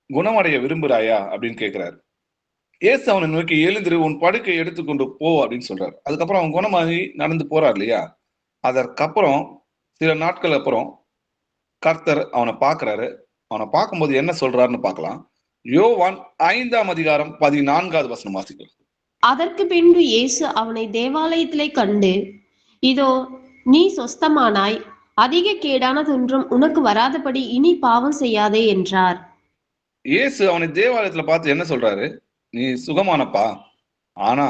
குணமடைய விரும்புறாயா அப்படின்னு கேட்கிறாரு. இயேசு அவனை நோக்கி, எழுந்திரு, உன் படுக்கை எடுத்துக்கொண்டு போ அப்படின்னு சொல்றாரு. அதுக்கப்புறம் அவன் குணமாகி நடந்து போறார் இல்லையா? அதற்கப்புறம் சில நாட்கள் அப்புறம் கர்த்தர் அவனை பார்க்கிறாரு. அவனை பார்க்கும்போது என்ன சொல்றாருன்னு பார்க்கலாம். யோவான் 5ஆம் அதிகாரம் 14வது வசனம் வாசிக்கலாம். அதற்கு பின்பு இயேசு அவனை தேவாலயத்திலே கண்டு, இதோ நீ சொஸ்தமானாய், அதிக கேடானதொன்றும் உனக்கு வராதபடி இனி பாவம் செய்யாதே என்றார். இயேசு அவனை தேவாலயத்துல பார்த்து என்ன சொல்றாரு? நீ சுகமானப்பா, ஆனா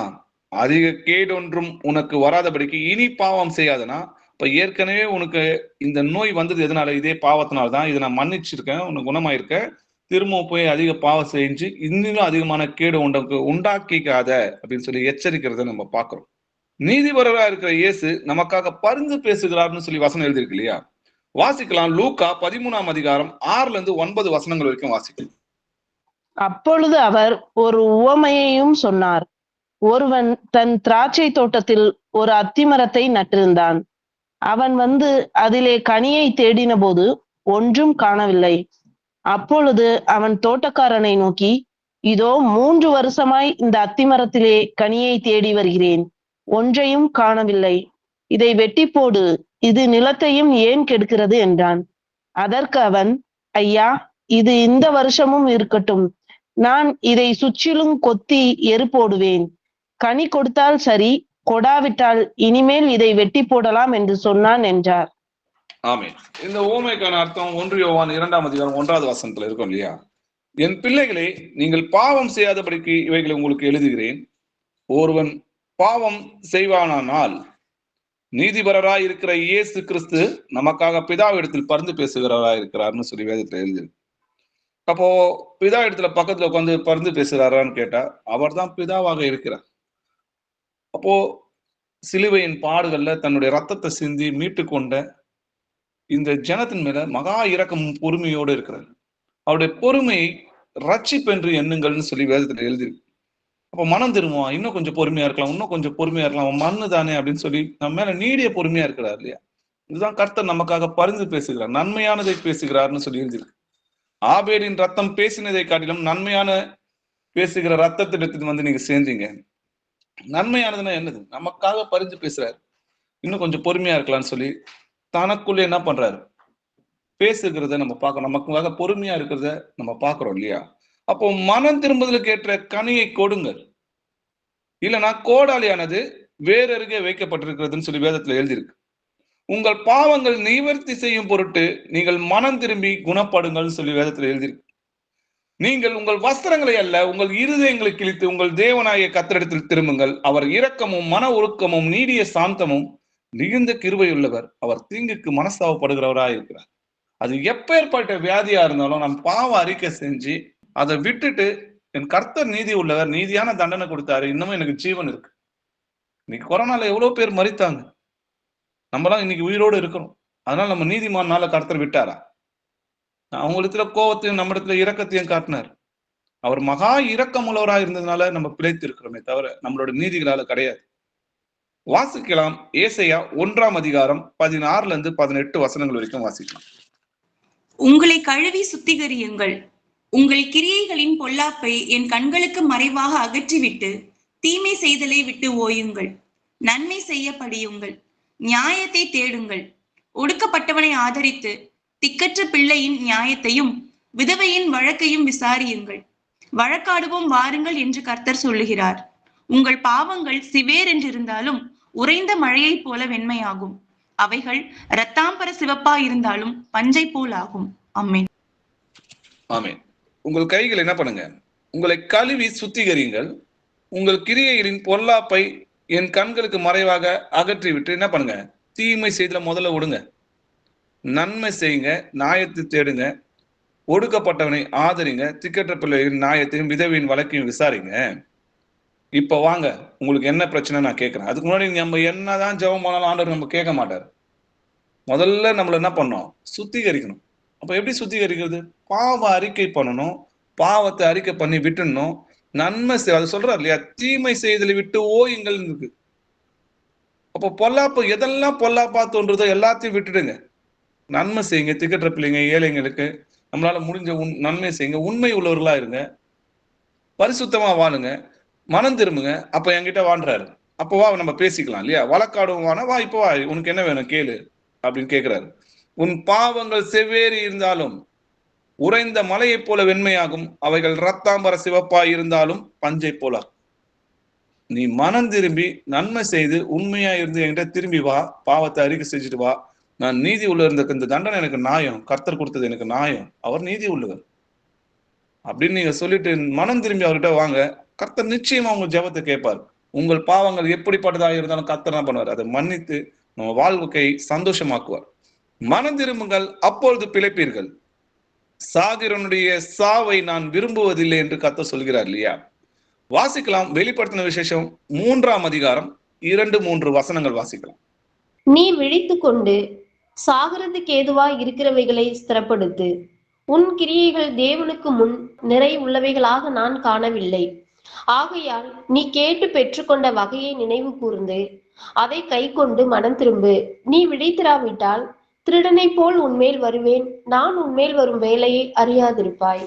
அதிக கேடொன்றும் உனக்கு வராதபடிக்கு இனி பாவம் செய்யாதனா. இப்ப ஏற்கனவே உனக்கு இந்த நோய் வந்தது எதனால? இதே பாவத்தினால்தான். இதை நான் மன்னிச்சிருக்கேன், உனக்கு குணமாயிருக்க. திரும்பவும் போய் அதிக பாவம் செஞ்சு இன்னும் அதிகமான கேடு உனக்கு உண்டாக்கிக்காத அப்படின்னு சொல்லி எச்சரிக்கிறத நம்ம பார்க்கிறோம். நீதிபரரா இருக்கிற இயேசு நமக்காக பரிந்து பேசுகிறார்னு சொல்லி வசனம் எழுதியிருக்கு இல்லையா? வாசிக்கலாம். லூக்கா 13ஆம் அதிகாரம் 6-9 வசனங்கள் வரைக்கும் வாசிக்கலாம். அப்பொழுது அவர் ஒரு உவமையையும் சொன்னார். ஒருவன் தன் திராட்சை தோட்டத்தில் ஒரு அத்திமரத்தை நட்டிருந்தான். அவன் வந்து அதிலே கனியை தேடின போது ஒன்றும் காணவில்லை. அப்பொழுது அவன் தோட்டக்காரனை நோக்கி, இதோ 3 வருஷமாய் இந்த அத்திமரத்திலே கனியை தேடி வருகிறேன், ஒன்றையும் காணவில்லை. இதை வெட்டி போடு, இது நிலத்தையும் ஏன் கெடுக்கிறது என்றான். அதற்கு அவன், ஐயா, இது இந்த வருஷமும் இருக்கட்டும், நான் இதை சுற்றிலும் கொத்தி எரு போடுவேன். கனி கொடுத்தால் சரி, கொடாவிட்டால் இனிமேல் இதை வெட்டி போடலாம் என்று சொன்னான் என்றார். ஆமென். இந்த ஓமைக்கான அர்த்தம் 1 யோவான் 2ஆம் அதிகாரம் 1வது வசனத்துல இருக்கும் இல்லையா? என் பிள்ளைகளே, நீங்கள் பாவம் செய்யாதபடிக்கு இவைகளை உங்களுக்கு எழுதுகிறேன். ஒருவன் பாவம் செய்வானால் நீதிபரராய் இருக்கிற இயேசு கிறிஸ்து நமக்காக பிதாவிடத்தில் பரிந்து பேசுகிறவராய் இருக்கிறார்னு சொல்லி வேதத்துல எழுது. அப்போ பிதா இடத்துல பக்கத்துல உட்காந்து பரிந்து பேசுகிறாரான்னு கேட்டா, அவர் தான் பிதாவாக இருக்கிறார். அப்போ சிலுவையின் பாடுகள்ல தன்னுடைய ரத்தத்தை சிந்தி மீட்டு கொண்ட இந்த ஜனத்தின் மேல மகா இரக்கமும் பொறுமையோடு இருக்கிறார். அவருடைய பொறுமையை ரட்சிப்பென்று எண்ணுங்கள்னு சொல்லி வேதத்துல எழுதிருக்கு. அப்போ மனம் திரும்புவான், இன்னும் கொஞ்சம் பொறுமையா இருக்கலாம், இன்னும் கொஞ்சம் பொறுமையா இருக்கலாம், அவன் மண்ணு தானே அப்படின்னு சொல்லி நம்ம மேல நீடிய பொறுமையா இருக்கிறார் இல்லையா? இதுதான் கர்த்தர் நமக்காக பரிந்து பேசுகிறார், நன்மையானதை பேசுகிறார்னு சொல்லி எழுதிருக்கு. ஆபேலின் ரத்தம் பேசினதை காட்டிலும் நன்மையான பேசுகிற ரத்தத்திடத்தில் வந்து நீங்க சேர்ந்தீங்க. நன்மையானதுன்னா என்னது? நமக்காக பரிந்து பேசுறாரு, இன்னும் கொஞ்சம் பொறுமையா இருக்கலாம்னு சொல்லி தனக்குள்ள என்ன பண்றாரு? பேசுகிறத நம்ம பார்க்கறோம், நமக்காக பொறுமையா இருக்கிறத நம்ம பார்க்கிறோம் இல்லையா? அப்போ மனம் திரும்புதலுக்கு ஏற்ற கனியை கொடுங்கள், இல்லைன்னா கோடாலியானது வேறருகே வைக்கப்பட்டிருக்கிறதுன்னு சொல்லி வேதத்துல எழுதியிருக்கு. உங்கள் பாவங்கள் நிவர்த்தி செய்யும் பொருட்டு நீங்கள் மனம் திரும்பி குணப்படுங்கள் சொல்லி வேதத்துல எழுதியிருக்கு. நீங்கள் உங்கள் வஸ்திரங்களை அல்ல, உங்கள் இருதயங்களை கிழித்து உங்கள் தேவனாகிய கர்த்தரிடத்தில் திரும்புங்கள். அவர் இரக்கமும் மன உருக்கமும் நீடிய சாந்தமும் மிகுந்த கிருபையுள்ளவர். அவர் தீங்குக்கு மனஸ்தாபப்படுகிறவராக இருக்கிறார். அது எப்பேற்பட்ட வியாதியா இருந்தாலும் நம்ம பாவ அறிக்கை செஞ்சு அதை விட்டுட்டு, என் கர்த்தர் நீதி உள்ளவர், நீதியான தண்டனை கொடுத்தாரு, இன்னமும் எனக்கு ஜீவன் இருக்கு. இன்னைக்கு கொரோனால எவ்வளவு பேர் மரித்தாங்க, நம்மளாம் இன்னைக்கு உயிரோடு இருக்கிறோம். அதனால நம்ம நீதிமானால கர்த்தர் விட்டாரா? அவங்களிடத்துல கோபத்தையும் நம்ம இடத்துல இரக்கத்தையும் காட்டினார். அவர் மகா இரக்கமுள்ளவராக இருந்ததுனால நம்ம பிழைத்து இருக்கிறோமே தவிர நம்மளோட நீதிகளால கிடையாது. வாசிக்கலாம். ஏசாயா 1ஆம் அதிகாரம் 16-18 வசனங்கள் வரைக்கும் வாசிக்கலாம். உங்களை கழுவி சுத்திகரியுங்கள், உங்கள் கிரியைகளின் பொல்லாப்பை என் கண்களுக்கு மறைவாக அகற்றிவிட்டு தீமை செய்தலை விட்டு ஓயுங்கள். நன்மை செய்ய படியுங்கள், நியாயத்தை தேடுங்கள். ஒடுக்கப்பட்டவனை ஆதரித்து திக்கற்ற பிள்ளையின் நியாயத்தையும் விதவையின் வழக்கையும் விசாரியுங்கள். வழக்காடுவோம் வாருங்கள் என்று கர்த்தர் சொல்லுகிறார். உங்கள் பாவங்கள் சிவேர் என்றிருந்தாலும் உறைந்த மழையை போல வெண்மையாகும், அவைகள் இரத்தாம்பர சிவப்பா இருந்தாலும் பஞ்சை போல் ஆகும். ஆமென். ஆமென். உங்கள் கைகள் என்ன பண்ணுங்க? உங்களை கழுவி சுத்திகரியுங்கள், உங்கள் கிரியைகளின் பொல்லாப்பை என் கண்களுக்கு மறைவாக அகற்றி விட்டு என்ன பண்ணுங்க? தீமை செய்தல முதல்ல விடுங்க, நன்மை செய்யுங்க, நியாயத்தை தேடுங்க, ஒடுக்கப்பட்டவனை ஆதரிங்க, திக்கற்ற பிள்ளைகளின் நியாயத்தையும் விதவியின் வழக்கையும் விசாரிங்க. இப்ப வாங்க, உங்களுக்கு என்ன பிரச்சனை நான் கேட்கிறேன். அதுக்கு முன்னாடி நம்ம என்னதான் ஜெபம் பண்ணாலும் ஆண்டவர் நம்ம கேட்க மாட்டார். முதல்ல நம்மள என்ன பண்ணோம்? சுத்திகரிக்கணும். அப்ப எப்படி சுத்திகரிக்கிறது? பாவ அறிக்கை பண்ணணும், பாவத்தை அறிக்கை பண்ணி விட்டுணும், நன்மை அது சொல்றாரு இல்லையா, தீமை செய்தலை விட்டு ஓயுங்கள் இருக்கு. அப்போ பொல்லாப்பு எதெல்லாம் பொல்லாப்பா தோன்றதோ எல்லாத்தையும் விட்டுடுங்க. நன்மை செய்யுங்க, திக்கற்ற பிள்ளைங்க, ஏழைங்களுக்கு நம்மளால முடிஞ்ச நன்மை செய்யுங்க, உண்மை உள்ளவர்களா இருங்க, பரிசுத்தமா வாழுங்க, மனம் திரும்புங்க. அப்ப என்கிட்ட வாழ்றாரு, அப்போ வா நம்ம பேசிக்கலாம் இல்லையா? வழக்காடுவோம், வானா வா, இப்போ வா, உனக்கு என்ன வேணும் கேளு அப்படின்னு கேட்கிறாரு. உன் பாவங்கள் செவ்வேறி இருந்தாலும் உறைந்த மலையைப் போல வெண்மையாகும், அவைகள் ரத்தாம்பர சிவப்பாய் இருந்தாலும் பஞ்சை போல. நீ மனம் திரும்பி நன்மை செய்து உண்மையா இருந்து என்கிட்ட திரும்பி வா, பாவத்தை அறிக்கை செஞ்சுட்டு வா. நான் நீதி உள்ள இருந்த இந்த தண்டனை எனக்கு நியாயம், கர்த்தர் கொடுத்தது எனக்கு நியாயம், அவர் நீதி உள்ளவர் அப்படின்னு நீங்க சொல்லிட்டு மனம் திரும்பி அவர்கிட்ட வாங்க. கர்த்தர் நிச்சயமா உங்க ஜெபத்தை கேட்பார். உங்கள் பாவங்கள் எப்படிப்பட்டதாக இருந்தாலும் கர்த்தர் என்ன பண்ணுவார்? அதை மன்னித்து நம்ம வாழ்க்கை சந்தோஷமாக்குவார். மனம் திரும்புங்கள், அப்பொழுது பிழைப்பீர்கள். சாகிறனுடைய சாவை நான் விரும்புவதில்லை என்று கர்த்தர் சொல்கிறார் இல்லையா? வாசிக்கலாம். வெளிப்படுத்தின விசேஷம் 3ஆம் அதிகாரம் 2-3 வசனங்கள் வாசிக்கலாம். நீ விழித்துக் கொண்டு சாகரத்துக்கு ஏதுவாய் இருக்கிறவைகளை ஸ்திரப்படுத்து. உன் கிரியைகள் தேவனுக்கு முன் நிறை உள்ளவைகளாக நான் காணவில்லை. ஆகையால் நீ கேட்டு பெற்றுக்கொண்ட வகையை நினைவு கூர்ந்து அதை கை கொண்டு மனம் திரும்பு. நீ விழித்திராவிட்டால் திருடனை போல் உன்மேல் வருவேன், நான் உன்மேல் வரும் வேலையை அறியாதிருப்பாய்.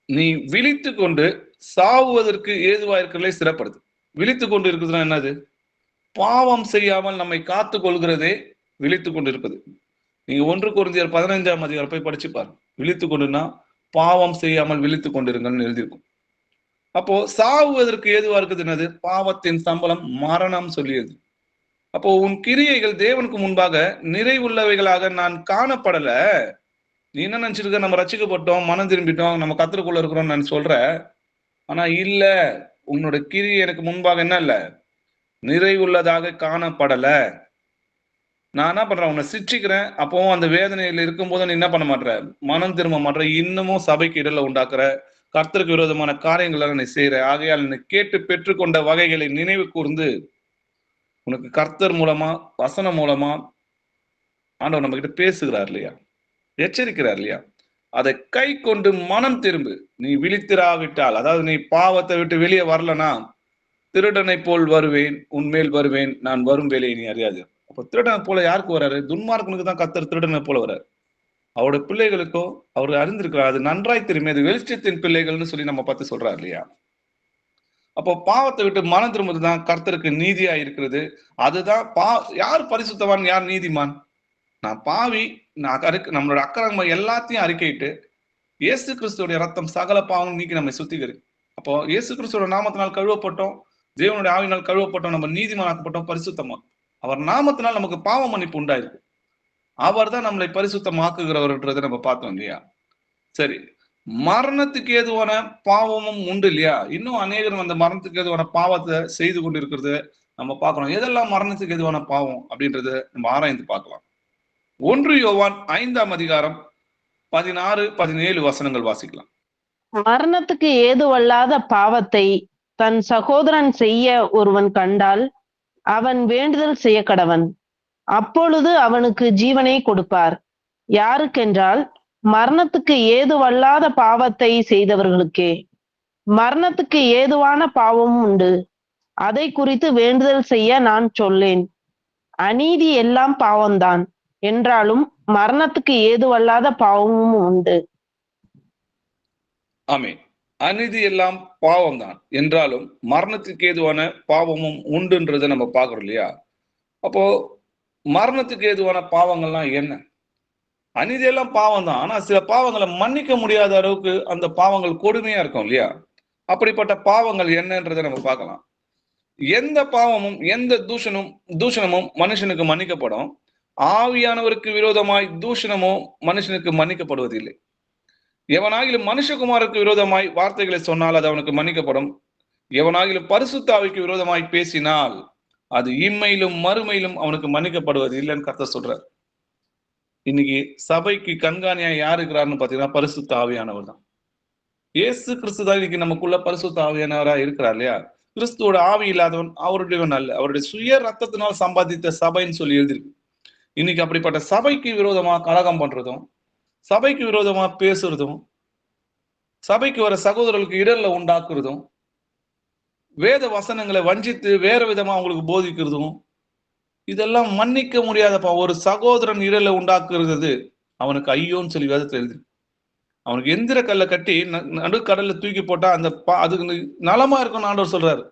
நீ விழித்து கொண்டு சாவுவதற்கு ஏதுவா இருக்கிறதை ஸ்திரப்படுத்து. விழித்து கொண்டு இருக்குதுன்னா என்னது? பாவம் செய்யாமல் நம்மை காத்து கொள்கிறதே விழித்து கொண்டு இருப்பது. நீங்க 1 கொரிந்தியர் 15ஆம் அதிகாரம் போய் படிச்சு பாருங்க. விழித்து கொண்டுனா பாவம் செய்யாமல் விழித்து கொண்டிருங்கன்னு எழுதியிருக்கும். அப்போ சாவுவதற்கு ஏதுவா இருக்குது என்னது? பாவத்தின் சம்பளம் மரணம் சொல்லியது. அப்போ உன் கிரியைகள் தேவனுக்கு முன்பாக நிறைவுள்ளவைகளாக நான் காணப்படல. நீ என்ன நினைச்சிருக்க? நம்ம ரட்சிக்கப்பட்டோம், மனம் திரும்பிட்டோம், நம்ம கர்த்தருக்குள்ள இருக்கிறோம் நான் சொல்ற. ஆனா இல்ல, உன்னோட கிரியை எனக்கு முன்பாக என்ன இல்ல, நிறைவுள்ளதாக காணப்படல. நான் என்ன பண்றேன்? உன்னை சிக்ஷிக்கிறேன். அப்பவும் அந்த வேதனையில இருக்கும் போது நீ என்ன பண்ண மாட்டேற? மனம் திரும்ப மாட்டேற. இன்னமும் சபைக்கு இடல உண்டாக்குற, கர்த்தருக்கு விரோதமான காரியங்களை நீ செய்யற. ஆகையால் நீ கேட்டு பெற்றுக்கொண்ட வகைகளை நினைவு கூர்ந்து உனக்கு கர்த்தர் மூலமா, வசனம் மூலமா ஆண்டவர் நம்ம கிட்ட பேசுகிறார் இல்லையா? எச்சரிக்கிறார் இல்லையா? அதை கை கொண்டு மனம் திரும்பு. நீ விழித்திராவிட்டால், அதாவது நீ பாவத்தை விட்டு வெளியே வரலனா, திருடனை போல் வருவேன், உன்மேல் வருவேன், நான் வரும் வேலையை நீ அறியாது. அப்ப திருடனை போல யாருக்கு வர்றாரு? துன்மார்க்கனுக்கு தான் கர்த்தர் திருடனை போல வர்றாரு. அவருடைய பிள்ளைகளுக்கோ அவர் அறிந்திருக்கிறார், அது நன்றாய் தெரியுமே, அது வெளிச்சத்தின் பிள்ளைகள்னு சொல்லி நம்ம பார்த்து சொல்றாரு இல்லையா? அப்போ பாவத்தை விட்டு மனம் திரும்புவதுதான் கர்த்தருக்கு நீதியா இருக்கிறது. அதுதான் யார் பரிசுத்தவான், யார் நீதிமான்? நான் பாவி, நம்மளோட அக்கிரமம் எல்லாத்தையும் அறிக்கையிட்டு இயேசு கிறிஸ்துவோட ரத்தம் சகல பாவம் நீக்கி நம்மை சுத்திகரி. அப்போ இயேசு கிறிஸ்துவோட நாமத்தினால் கழுவப்பட்டோம், தேவனுடைய ஆவியினால் கழுவப்பட்டோம், நம்ம நீதிமானாக்கப்பட்டோம், பரிசுத்தமா. அவர் நாமத்தினால் நமக்கு பாவ மன்னிப்பு உண்டாயிருக்கு. அவர் தான் நம்மளை பரிசுத்தமாக்குகிறவர்ன்றதை நம்ம பார்த்தோம் இல்லையா? சரி, மரணத்துக்கு ஏதுவான பாவமும் உண்டு இல்லையா? இன்னும் அநேகரும் அந்த மரணத்துக்கு ஏதுவான பாவத்தை செய்து கொண்டு இருக்கிறது நம்ம பார்க்கணும். எதெல்லாம் மரணத்துக்கு ஏதுவான பாவம் அப்படின்றத நம்ம ஆராய்ந்து பார்க்கலாம். 1 யோவான் 5ஆம் அதிகாரம் 16-17 வசனங்கள் வாசிக்கலாம். மரணத்துக்கு ஏதுவல்லாத பாவத்தை தன் சகோதரன் செய்ய ஒருவன் கண்டால் அவன் வேண்டுதல் செய்ய கடவன். அப்பொழுது அவனுக்கு ஜீவனை கொடுப்பார். யாருக்கென்றால் மரணத்துக்கு ஏதுவல்லாத பாவத்தை செய்தவர்களுக்கே. மரணத்துக்கு ஏதுவான பாவமும் உண்டு, அதை குறித்து வேண்டுதல் செய்ய நான் சொல்லேன். அநீதி எல்லாம் பாவம்தான் என்றாலும் மரணத்துக்கு ஏதுவல்லாத பாவமும் உண்டு. ஆமென். அநீதி எல்லாம் பாவம் தான் என்றாலும் மரணத்துக்கு ஏதுவான பாவமும் உண்டுன்றதை நம்ம பார்க்கிறோம் இல்லையா? அப்போ மரணத்துக்கு ஏதுவான பாவங்கள்லாம் என்ன? அநீதி எல்லாம் பாவம் தான், ஆனா சில பாவங்களை மன்னிக்க முடியாத அளவுக்கு அந்த பாவங்கள் கொடுமையா இருக்கும் இல்லையா? அப்படிப்பட்ட பாவங்கள் என்னன்றதை நம்ம பார்க்கலாம். எந்த பாவமும் எந்த தூஷணமும் மனுஷனுக்கு மன்னிக்கப்படும், ஆவியானவருக்கு விரோதமாய் தூஷணமோ மனுஷனுக்கு மன்னிக்கப்படுவதில்லை. எவனாகிலும் மனுஷகுமாருக்கு விரோதமாய் வார்த்தைகளை சொன்னால் அது அவனுக்கு மன்னிக்கப்படும். எவனாகிலும் பரிசுத்த ஆவிக்கு விரோதமாய் பேசினால் அது இம்மையிலும் மறுமையிலும் அவனுக்கு மன்னிக்கப்படுவது இல்லைன்னு கர்த்தர் சொல்றார். இன்னைக்கு சபைக்கு கண்காணியா யார் இருக்கிறாருன்னு பாத்தீங்கன்னா பரிசுத்த ஆவியானவர் தான். இயேசு கிறிஸ்து தான் இன்னைக்கு நமக்குள்ள பரிசுத்த ஆவியானவரா இருக்கிறார் இல்லையா? கிறிஸ்துவோட ஆவி இல்லாதவன் அவருடையவன் அல்ல, அவருடைய சுய ரத்தத்தினால் சம்பாதித்த சபைன்னு சொல்லி எழுதிருக்கு. இன்னைக்கு அப்படிப்பட்ட சபைக்கு விரோதமா கலகம் பண்றதும், சபைக்கு விரோதமா பேசுறதும், சபைக்கு வர சகோதரர்களுக்கு இடர்ல உண்டாக்குறதும், வேத வசனங்களை வஞ்சித்து வேற விதமா அவங்களுக்கு போதிக்கிறதும், இதெல்லாம் மன்னிக்க முடியாதப்பா. ஒரு சகோதரன் இடலை உண்டாக்குறது அவனுக்கு ஐயோன்னு சொல்லி வேதத்துல எழுதி. அவனுக்கு எந்திர கல்ல கட்டி நடுக்கடல்ல தூக்கி போட்டா அந்த அதுக்கு நலமா இருக்கும்னு ஆண்டவர் சொல்றாரு.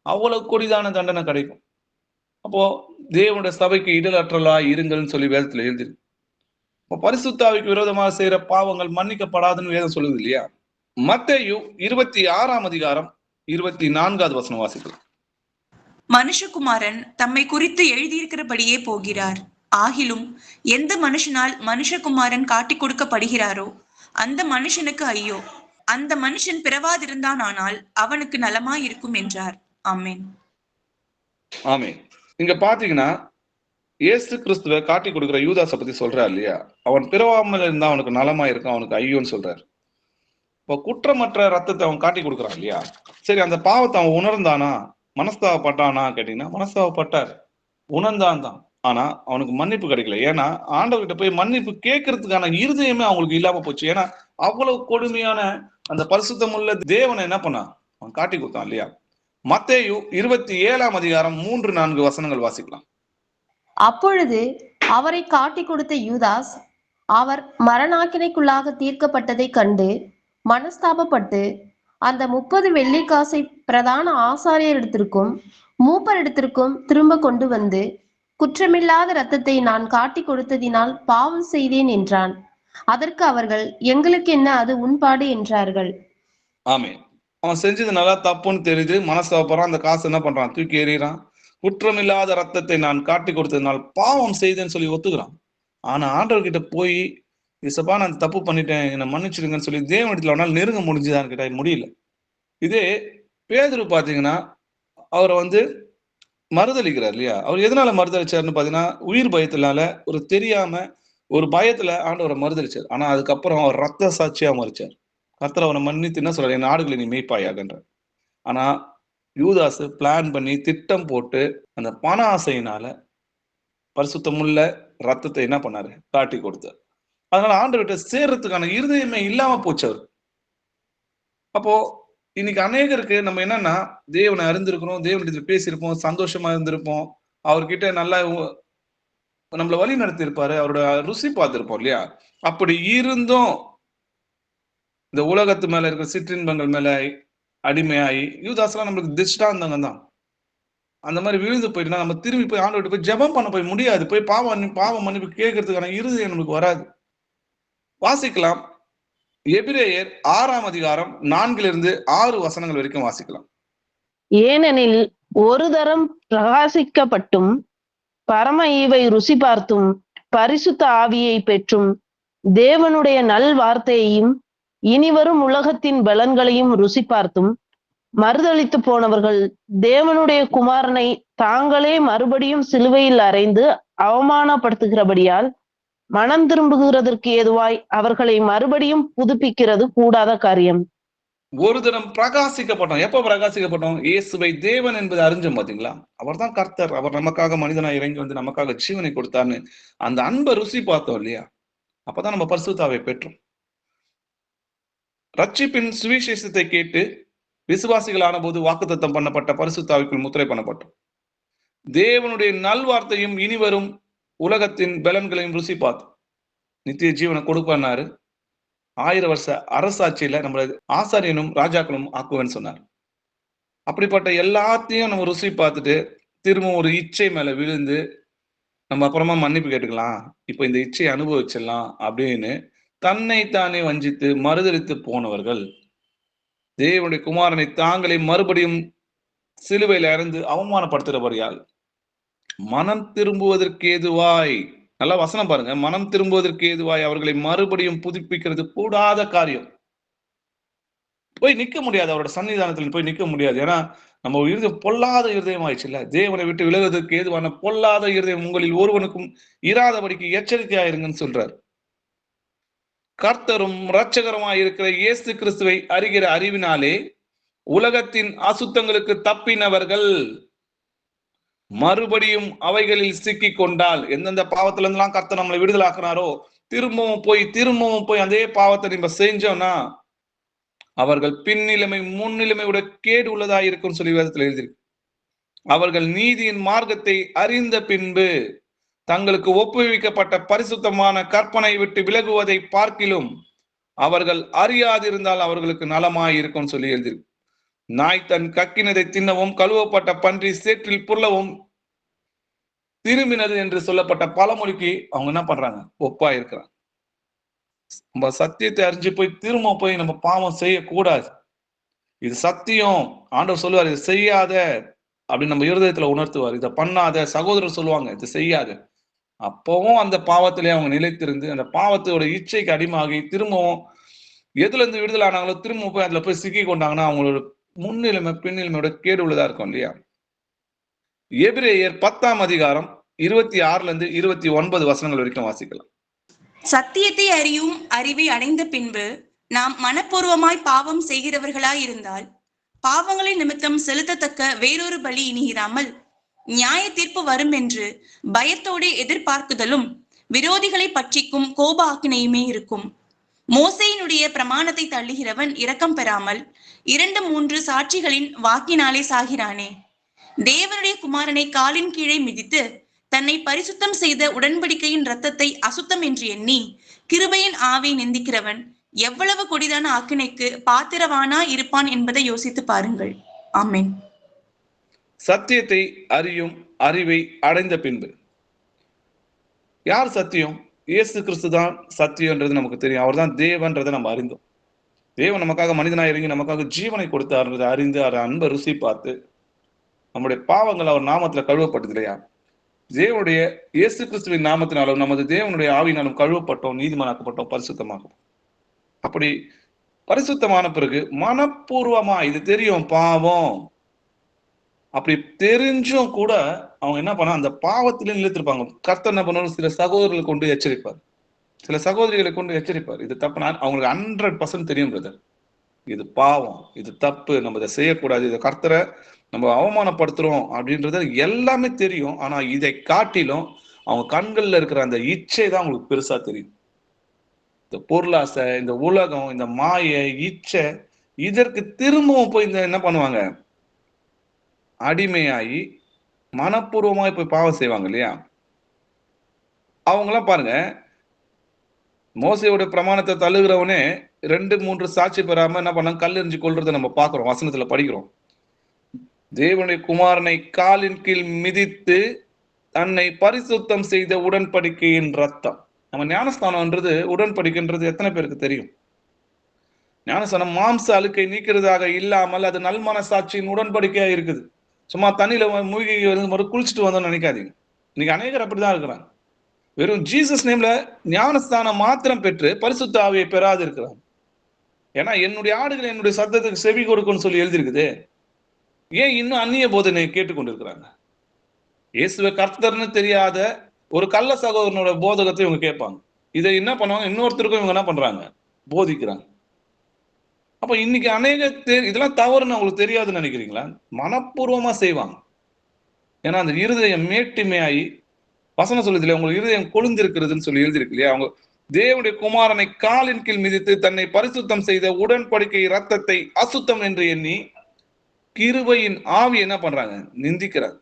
அவ்வளவு கொடிதான தண்டனை கிடைக்கும். அப்போ தேவனுடைய சபைக்கு இடலற்றலா இருங்கள்னு சொல்லி வேதத்துல எழுதி. இப்போ பரிசுத்தாவிக்கு விரோதமாக செய்யற பாவங்கள் மன்னிக்கப்படாதுன்னு வேதம் சொல்லுது இல்லையா? மத்தேயு 26ஆம் அதிகாரம் 24வது வசனம் வாசிக்கலாம். மனுஷகுமாரன் தம்மை குறித்து எழுதியிருக்கிறபடியே போகிறார். ஆகிலும் எந்த மனுஷனால் மனுஷகுமாரன் காட்டிக் கொடுக்கப்படுகிறாரோ அந்த மனுஷனுக்கு ஐயோ, அந்த மனுஷன் பிறவாதிருந்தான் ஆனால் அவனுக்கு நலமாயிருக்கும் என்றார். ஆமென். ஆமென். இங்க பாத்தீங்கன்னா இயேசு கிறிஸ்துவ காட்டி கொடுக்கிற யூதாசை பத்தி சொல்றாரு இல்லையா? அவன் பிறவாமல் இருந்தா அவனுக்கு நலமா இருக்கும், அவனுக்கு ஐயோன்னு சொல்றாரு. இப்போ குற்றமற்ற ரத்தத்தை அவன் காட்டி கொடுக்குறான் இல்லையா? சரி, அந்த பாவத்தை அவன் உணர்ந்தானா, மனஸ்தாவப்பட்டானா கேட்டீங்கன்னா மனஸ்தாவப்பட்டார், உணர்ந்தான் தான். ஆனா அவனுக்கு மன்னிப்பு கிடைக்கல. ஏன்னா ஆண்டவர்கிட்ட போய் மன்னிப்பு கேட்கறதுக்கான இருதயமே அவங்களுக்கு இல்லாம போச்சு. ஏன்னா அவ்வளவு கொடுமையான அந்த பரிசுத்தமுள்ள தேவனை என்ன பண்ணா அவன் காட்டி கொடுத்தான் இல்லையா? மத்தேயு 27ஆம் அதிகாரம் 3-4 வசனங்கள் வாசிக்கலாம். அப்பொழுது அவரை காட்டி கொடுத்த யூதாஸ் அவர் மரணாக்கினைக்குள்ளாக தீர்க்கப்பட்டதை கண்டு மனஸ்தாபப்பட்டு அந்த 30 வெள்ளிக்காசை பிரதான ஆசாரியரிடத்திற்கும் மூப்பரிடத்திற்கும் திரும்ப கொண்டு வந்து, குற்றமில்லாத இரத்தத்தை நான் காட்டி கொடுத்ததினால் பாவம் செய்தேன் என்றான். அதற்கு அவர்கள், எங்களுக்கு என்ன, அது உன்பாடு என்றார்கள். ஆமே, அவன் செஞ்சது நல்லா தப்புன்னு தெரியுது, மனஸ்தாபப்படுறான். அந்த காசு என்ன பண்றான், தூக்கி எறிகிறான். குற்றமில்லாத ரத்தத்தை நான் காட்டி கொடுத்ததுனால் பாவம் செய்தேன்னு சொல்லி ஒத்துக்கிறான். ஆனா ஆண்டவர்கிட்ட போய், இசப்பா நான் தப்பு பண்ணிட்டேன், என்னை மன்னிச்சிடுங்கன்னு சொல்லி தேவனிடத்துல அவனால் நெருங்க முடிஞ்சுதான்னு கேட்டா முடியல. இதே பேதுரு பாத்தீங்கன்னா அவரை மறுதளிக்கிறார் இல்லையா? அவர் எதனால மறுதளிச்சாருன்னு பாத்தீங்கன்னா உயிர் பயத்தினால, ஒரு தெரியாம ஒரு பயத்துல ஆண்டவரை மறுதளிச்சார். ஆனா அதுக்கப்புறம் அவர் ரத்த சாட்சியா மறிச்சார். கர்த்தர் அவனை மன்னித்து என்ன சொல்றாரு, என் ஆடுகளை நீ மேய்ப்பாயாகன்ற. ஆனா யூதாஸ் பிளான் பண்ணி திட்டம் போட்டு அந்த பண ஆசையினால பரிசுத்தமுள்ள ரத்தத்தை என்ன பண்ணாரு, காட்டி கொடுத்தார். அதனால ஆண்டவர்கிட்ட சேர்றதுக்கான இருதயமே இல்லாம போச்சு அவர். அப்போ இன்னைக்கு அநேகருக்கு நம்ம என்னன்னா, தேவனை அறிந்திருக்கிறோம், தேவனிடத்துல பேசியிருப்போம், சந்தோஷமா இருந்திருப்போம், அவர்கிட்ட நல்லா நம்மளை வழி நடத்தி இருப்பாரு, அவரோட ருசி பார்த்திருப்போம் இல்லையா? அப்படி இருந்தும் இந்த உலகத்து மேல இருக்கிற சிற்றின்பங்கள் மேல அடிமையாகி யூதாஸ்லாம் நம்மளுக்கு திஷ்டாந்தங்க தான். அந்த மாதிரி விழுந்து போயிட்டுனா நம்ம திரும்பி போய் ஆண்டவர்கிட்ட போய் ஜெபம் பண்ண போய் முடியாது. போய் பாவ மன்னிப்பு கேட்கறதுக்கான இருதயம் நமக்கு வராது. வாசிக்கலாம், எபிரேயர் 6ஆம் அதிகாரம் 4-6 வசனங்கள் வரைக்கும் வாசிக்கலாம். ஏனெனில் ஒரு தரம் பிரகாசிக்கப்பட்டும் பரம ஈவை ருசி பார்த்தும் பரிசுத்த ஆவியை பெற்றும் தேவனுடைய நல் வார்த்தையையும் இனிவரும் உலகத்தின் பலன்களையும் ருசி பார்த்தும் மறுதளித்து போனவர்கள் தேவனுடைய குமாரனை தாங்களே மறுபடியும் சிலுவையில் அறைந்து அவமானப்படுத்துகிறபடியால் மனம் திரும்புகிறதற்கு ஏதுவாய் அவர்களை மறுபடியும் புதுப்பிக்கிறது கூடாத காரியம். ஒரு தினம் பிரகாசிக்கப்பட்டோம். எப்ப பிரகாசிக்கப்பட்டோம்? இயேசுவை தேவன் என்பதை அறிஞ்சோம். பாத்தீங்களா? அவர் தான் கர்த்தர், அவர் நமக்காக மனிதனா இறங்கி வந்து நமக்காக ஜீவனை கொடுத்தார்னு அந்த அன்பை ருசி பார்த்தோம் இல்லையா? அப்பதான் நம்ம பரிசுத்தாவை பெற்றோம். ரட்சிப்பின் சுவிசேஷத்தை கேட்டு விசுவாசிகளான போது வாக்குத்தத்தம் பண்ணப்பட்ட பரிசுத்தாவிக்குள் முத்திரை பண்ணப்பட்டோம். தேவனுடைய நல்வார்த்தையும் இனிவரும் உலகத்தின் பலன்களையும் ருசி பார்த்தோம். நித்திய ஜீவனை கொடுப்பாரு. 1000 வருஷ அரசாட்சியில நம்மள ஆசாரியனும் ராஜாக்களும் ஆக்குவேன்னு சொன்னார். அப்படிப்பட்ட எல்லாத்தையும் நம்ம ருசி பார்த்துட்டு திரும்ப ஒரு இச்சை மேல விழுந்து நம்ம அப்புறமா மன்னிப்பு கேட்டுக்கலாம், இப்ப இந்த இச்சையை அனுபவிச்சிடலாம் அப்படின்னு தன்னைத்தானே வஞ்சித்து மறுதளித்து போனவர்கள் தேவனுடைய குமாரனை தாங்களே மறுபடியும் சிலுவையில் இறந்து அவமானப்படுத்துகிறபடியால் மனம் திரும்புவதற்கு ஏதுவாய், நல்லா வசனம் பாருங்க, மனம் திரும்புவதற்கு ஏதுவாய் அவர்களை மறுபடியும் புதுப்பிக்கிறது கூடாத காரியம். போய் நிக்க முடியாது, அவரோட சன்னிதானத்தில் போய் நிக்க முடியாது. ஏன்னா நம்ம இருதயம் பொல்லாத இருதயம் ஆயிடுச்சு இல்ல. தேவனை விட்டு விலகுவதற்கு ஏதுவான பொல்லாத இருதயம் உங்களில் ஒருவனுக்கும் இராதபடிக்கு எச்சரிக்கையாயிருங்கன்னு சொல்றாரு. கர்த்தரும் இரட்சகருமாய் இருக்கிற இயேசு கிறிஸ்துவை அறிகிற அறிவினாலே உலகத்தின் அசுத்தங்களுக்கு தப்பினவர்கள் மறுபடியும் அவைகளில் சிக்கி கொண்டால், எந்தெந்த பாவத்துல இருந்தெல்லாம் கர்த்தர் நம்மளை விடுதலாக்குறாரோ திரும்பவும் போய் அதே பாவத்தை நம்ம செஞ்சோம்னா அவர்கள் பின்னிலைமை முன்னிலைமையோட கேடு உள்ளதா இருக்கும்னு சொல்லி வேதத்துல எழுதியிருக்கு. அவர்கள் நீதியின் மார்க்கத்தை அறிந்த பின்பு தங்களுக்கு ஒப்புவிக்கப்பட்ட பரிசுத்தமான கற்பனை விட்டு விலகுவதை பார்க்கிலும் அவர்கள் அறியாதிருந்தால் அவர்களுக்கு நலமாய் இருக்கும் சொல்லி எழுதியிருக்கு. நாய் தன் கக்கினதை தின்னவும் கழுவப்பட்ட பன்றி சேற்றில் புரளவும் திரும்பினது என்று சொல்லப்பட்ட பழமொழிக்கு அவங்க என்ன பண்றாங்க? ஒப்பா இருக்கிறாங்க. நம்ம சத்தியத்தை அறிஞ்சு போய் திரும்ப போய் நம்ம பாவம் செய்யக்கூடாது. இது சத்தியம். ஆண்டவர் சொல்லுவார், இது செய்யாத அப்படின்னு நம்ம இருதயத்துல உணர்த்துவார். இதை பண்ணாத. சகோதரர் சொல்லுவாங்க, இது செய்யாத. அப்பவும் அந்த பாவத்திலே அவங்க நிலைத்திருந்து அந்த பாவத்தோட இச்சைக்கு அடிமாகி திரும்பவும் எதுல இருந்து விடுதலை ஆனாங்களோ திரும்ப போய் அதுல போய் சிக்கி கொண்டாங்கன்னா அவங்களோட முன்னிலைமை பின்னிலைமையோட கேடு உள்ளதா இருக்கும் இல்லையா? எபிரேயர் 10ஆம் அதிகாரம் 26 29 வசனங்கள் வரைக்கும் வாசிக்கலாம். சத்தியத்தை அறியும் அறிவை அடைந்த பின்பு நாம் மனப்பூர்வமாய் பாவம் செய்கிறவர்களாய் இருந்தால் பாவங்களின் நிமித்தம் செலுத்தத்தக்க வேறொரு பலி இனியிராமல் நியாய தீர்ப்பு வரும் என்று பயத்தோடு எதிர்பார்க்குதலும் விரோதிகளை பற்றிக்கும் கோப ஆக்கினையுமே இருக்கும். மோசையினுடைய பிரமாணத்தை தள்ளுகிறவன் இரக்கம் பெறாமல் 2-3 சாட்சிகளின் வாக்கினாலே சாகிறானே. தேவனுடைய குமாரனை காலின் கீழே மிதித்து தன்னை பரிசுத்தம் செய்த உடன்படிக்கையின் இரத்தத்தை அசுத்தம் என்று எண்ணி கிருபையின் ஆவை நிந்திக்கிறவன் எவ்வளவு கொடிதான ஆக்கினைக்கு பாத்திரவானா இருப்பான் என்பதை யோசித்து பாருங்கள். ஆமென். சத்தியத்தை அறியும் அறிவை அடைந்த பின்பு யார் சத்தியம்? இயேசு கிறிஸ்து தான் சத்தியம்ன்றது நமக்கு தெரியும். அவர் தான் தேவன்றதை நம்ம அறிந்தோம். தேவன் நமக்காக மனிதனாக இறங்கி நமக்காக ஜீவனை கொடுத்தார்ன்றதை அறிந்து அவர் அன்பை ருசி பார்த்து நம்முடைய பாவங்கள் அவர் நாமத்துல கழுவப்பட்டது இல்லையா? தேவனுடைய இயேசு கிறிஸ்துவின் நாமத்தினாலும் நமது தேவனுடைய ஆவியினாலும் கழுவப்பட்டோம், நீதிமானாக்கப்பட்டோம், பரிசுத்தமாகும். அப்படி பரிசுத்தமான பிறகு மனப்பூர்வமா இது தெரியும் பாவம், அப்படி தெரிஞ்சும் கூட அவங்க என்ன பண்ணா அந்த பாவத்திலே நிலைத்திருப்பாங்க. கர்த்தர் என்ன பண்ணுவார்? சில சகோதரர்களை கொண்டு எச்சரிப்பார், சில சகோதரிகளை கொண்டு எச்சரிப்பார். இது தப்பு. அவங்களுக்கு 100% தெரியும் பிரதர், இது பாவம், இது தப்பு, நம்ம இதை செய்யக்கூடாது, இதை கர்த்தரை நம்ம அவமானப்படுத்துறோம் அப்படின்றது எல்லாமே தெரியும். ஆனா இதை காட்டிலும் அவங்க கண்கள்ல இருக்கிற அந்த இச்சை தான் அவங்களுக்கு பெருசா தெரியும். இந்த பொருளாசை, இந்த உலகம், இந்த மாயை, இச்சை, இதற்கு திரும்பவும் போய் இந்த என்ன பண்ணுவாங்க? அடிமையாகி மனப்பூர்வமாய் போய் பாவம் செய்வாங்க இல்லையா? அவங்களாம் பாருங்க, மோசையோட பிரமாணத்தை தள்ளுகிறவனே 2-3 சாட்சி பெறாம என்ன பண்ணாங்க? கல்லெறிஞ்சு கொள்றதை நம்ம பாக்குறோம், வசனத்துல படிக்கிறோம். தேவனுடைய குமாரனை காலின் கீழ் மிதித்து தன்னை பரிசுத்தம் செய்த உடன்படிக்கையின் ரத்தம். நம்ம ஞானஸ்தானம்ன்றது உடன்படிக்கைன்றது எத்தனை பேருக்கு தெரியும்? ஞானஸ்தானம் மாம்ச அழுக்கை நீக்கிறதாக இல்லாமல் அது நல்மன சாட்சியின் உடன்படிக்கையா இருக்குது. சும்மா தண்ணியில மூழ்கி குளிச்சுட்டு வந்தோம்னு நினைக்காதீங்க. இன்னைக்கு அநேகர் அப்படிதான் இருக்கிறாங்க. வெறும் ஜீசஸ் நேம்ல ஞானஸ்தானம் மாத்திரம் பெற்று பரிசுத்த ஆவியை பெறாது இருக்கிறாங்க. ஏன்னா என்னுடைய ஆடுகள் என்னுடைய சத்தத்துக்கு செவி கொடுக்கும்னு சொல்லி எழுதியிருக்குது. ஏன் இன்னும் அந்நிய போதனை கேட்டுக்கொண்டிருக்கிறாங்க? இயேசுவை கர்த்தர்னு தெரியாத ஒரு கள்ள சகோதரனோட போதகத்தை இவங்க கேட்பாங்க. இதை என்ன பண்ணுவாங்க? இன்னொருத்தருக்கும் இவங்க என்ன பண்றாங்க? போதிக்கிறாங்க. அப்ப இன்னைக்கு அநேக இதெல்லாம் தவறுன்னு அவங்களுக்கு தெரியாதுன்னு நினைக்கிறீங்களா? மனப்பூர்வமா செய்வாங்க. ஏன்னா அந்த இருதயம் மேட்டிமையாகி, வசனம் சொல்லுது, உங்களுக்கு இருதயம் கொழுந்திருக்கிறதுன்னு சொல்லி எழுதியிருக்கு இல்லையா? அவங்க தேவனுடைய குமாரனை காலின் கீழ் மிதித்து தன்னை பரிசுத்தம் செய்த உடன்படிக்கை ரத்தத்தை அசுத்தம் என்று எண்ணி கிருபையின் ஆவி என்ன பண்றாங்க? நிந்திக்கிறாங்க.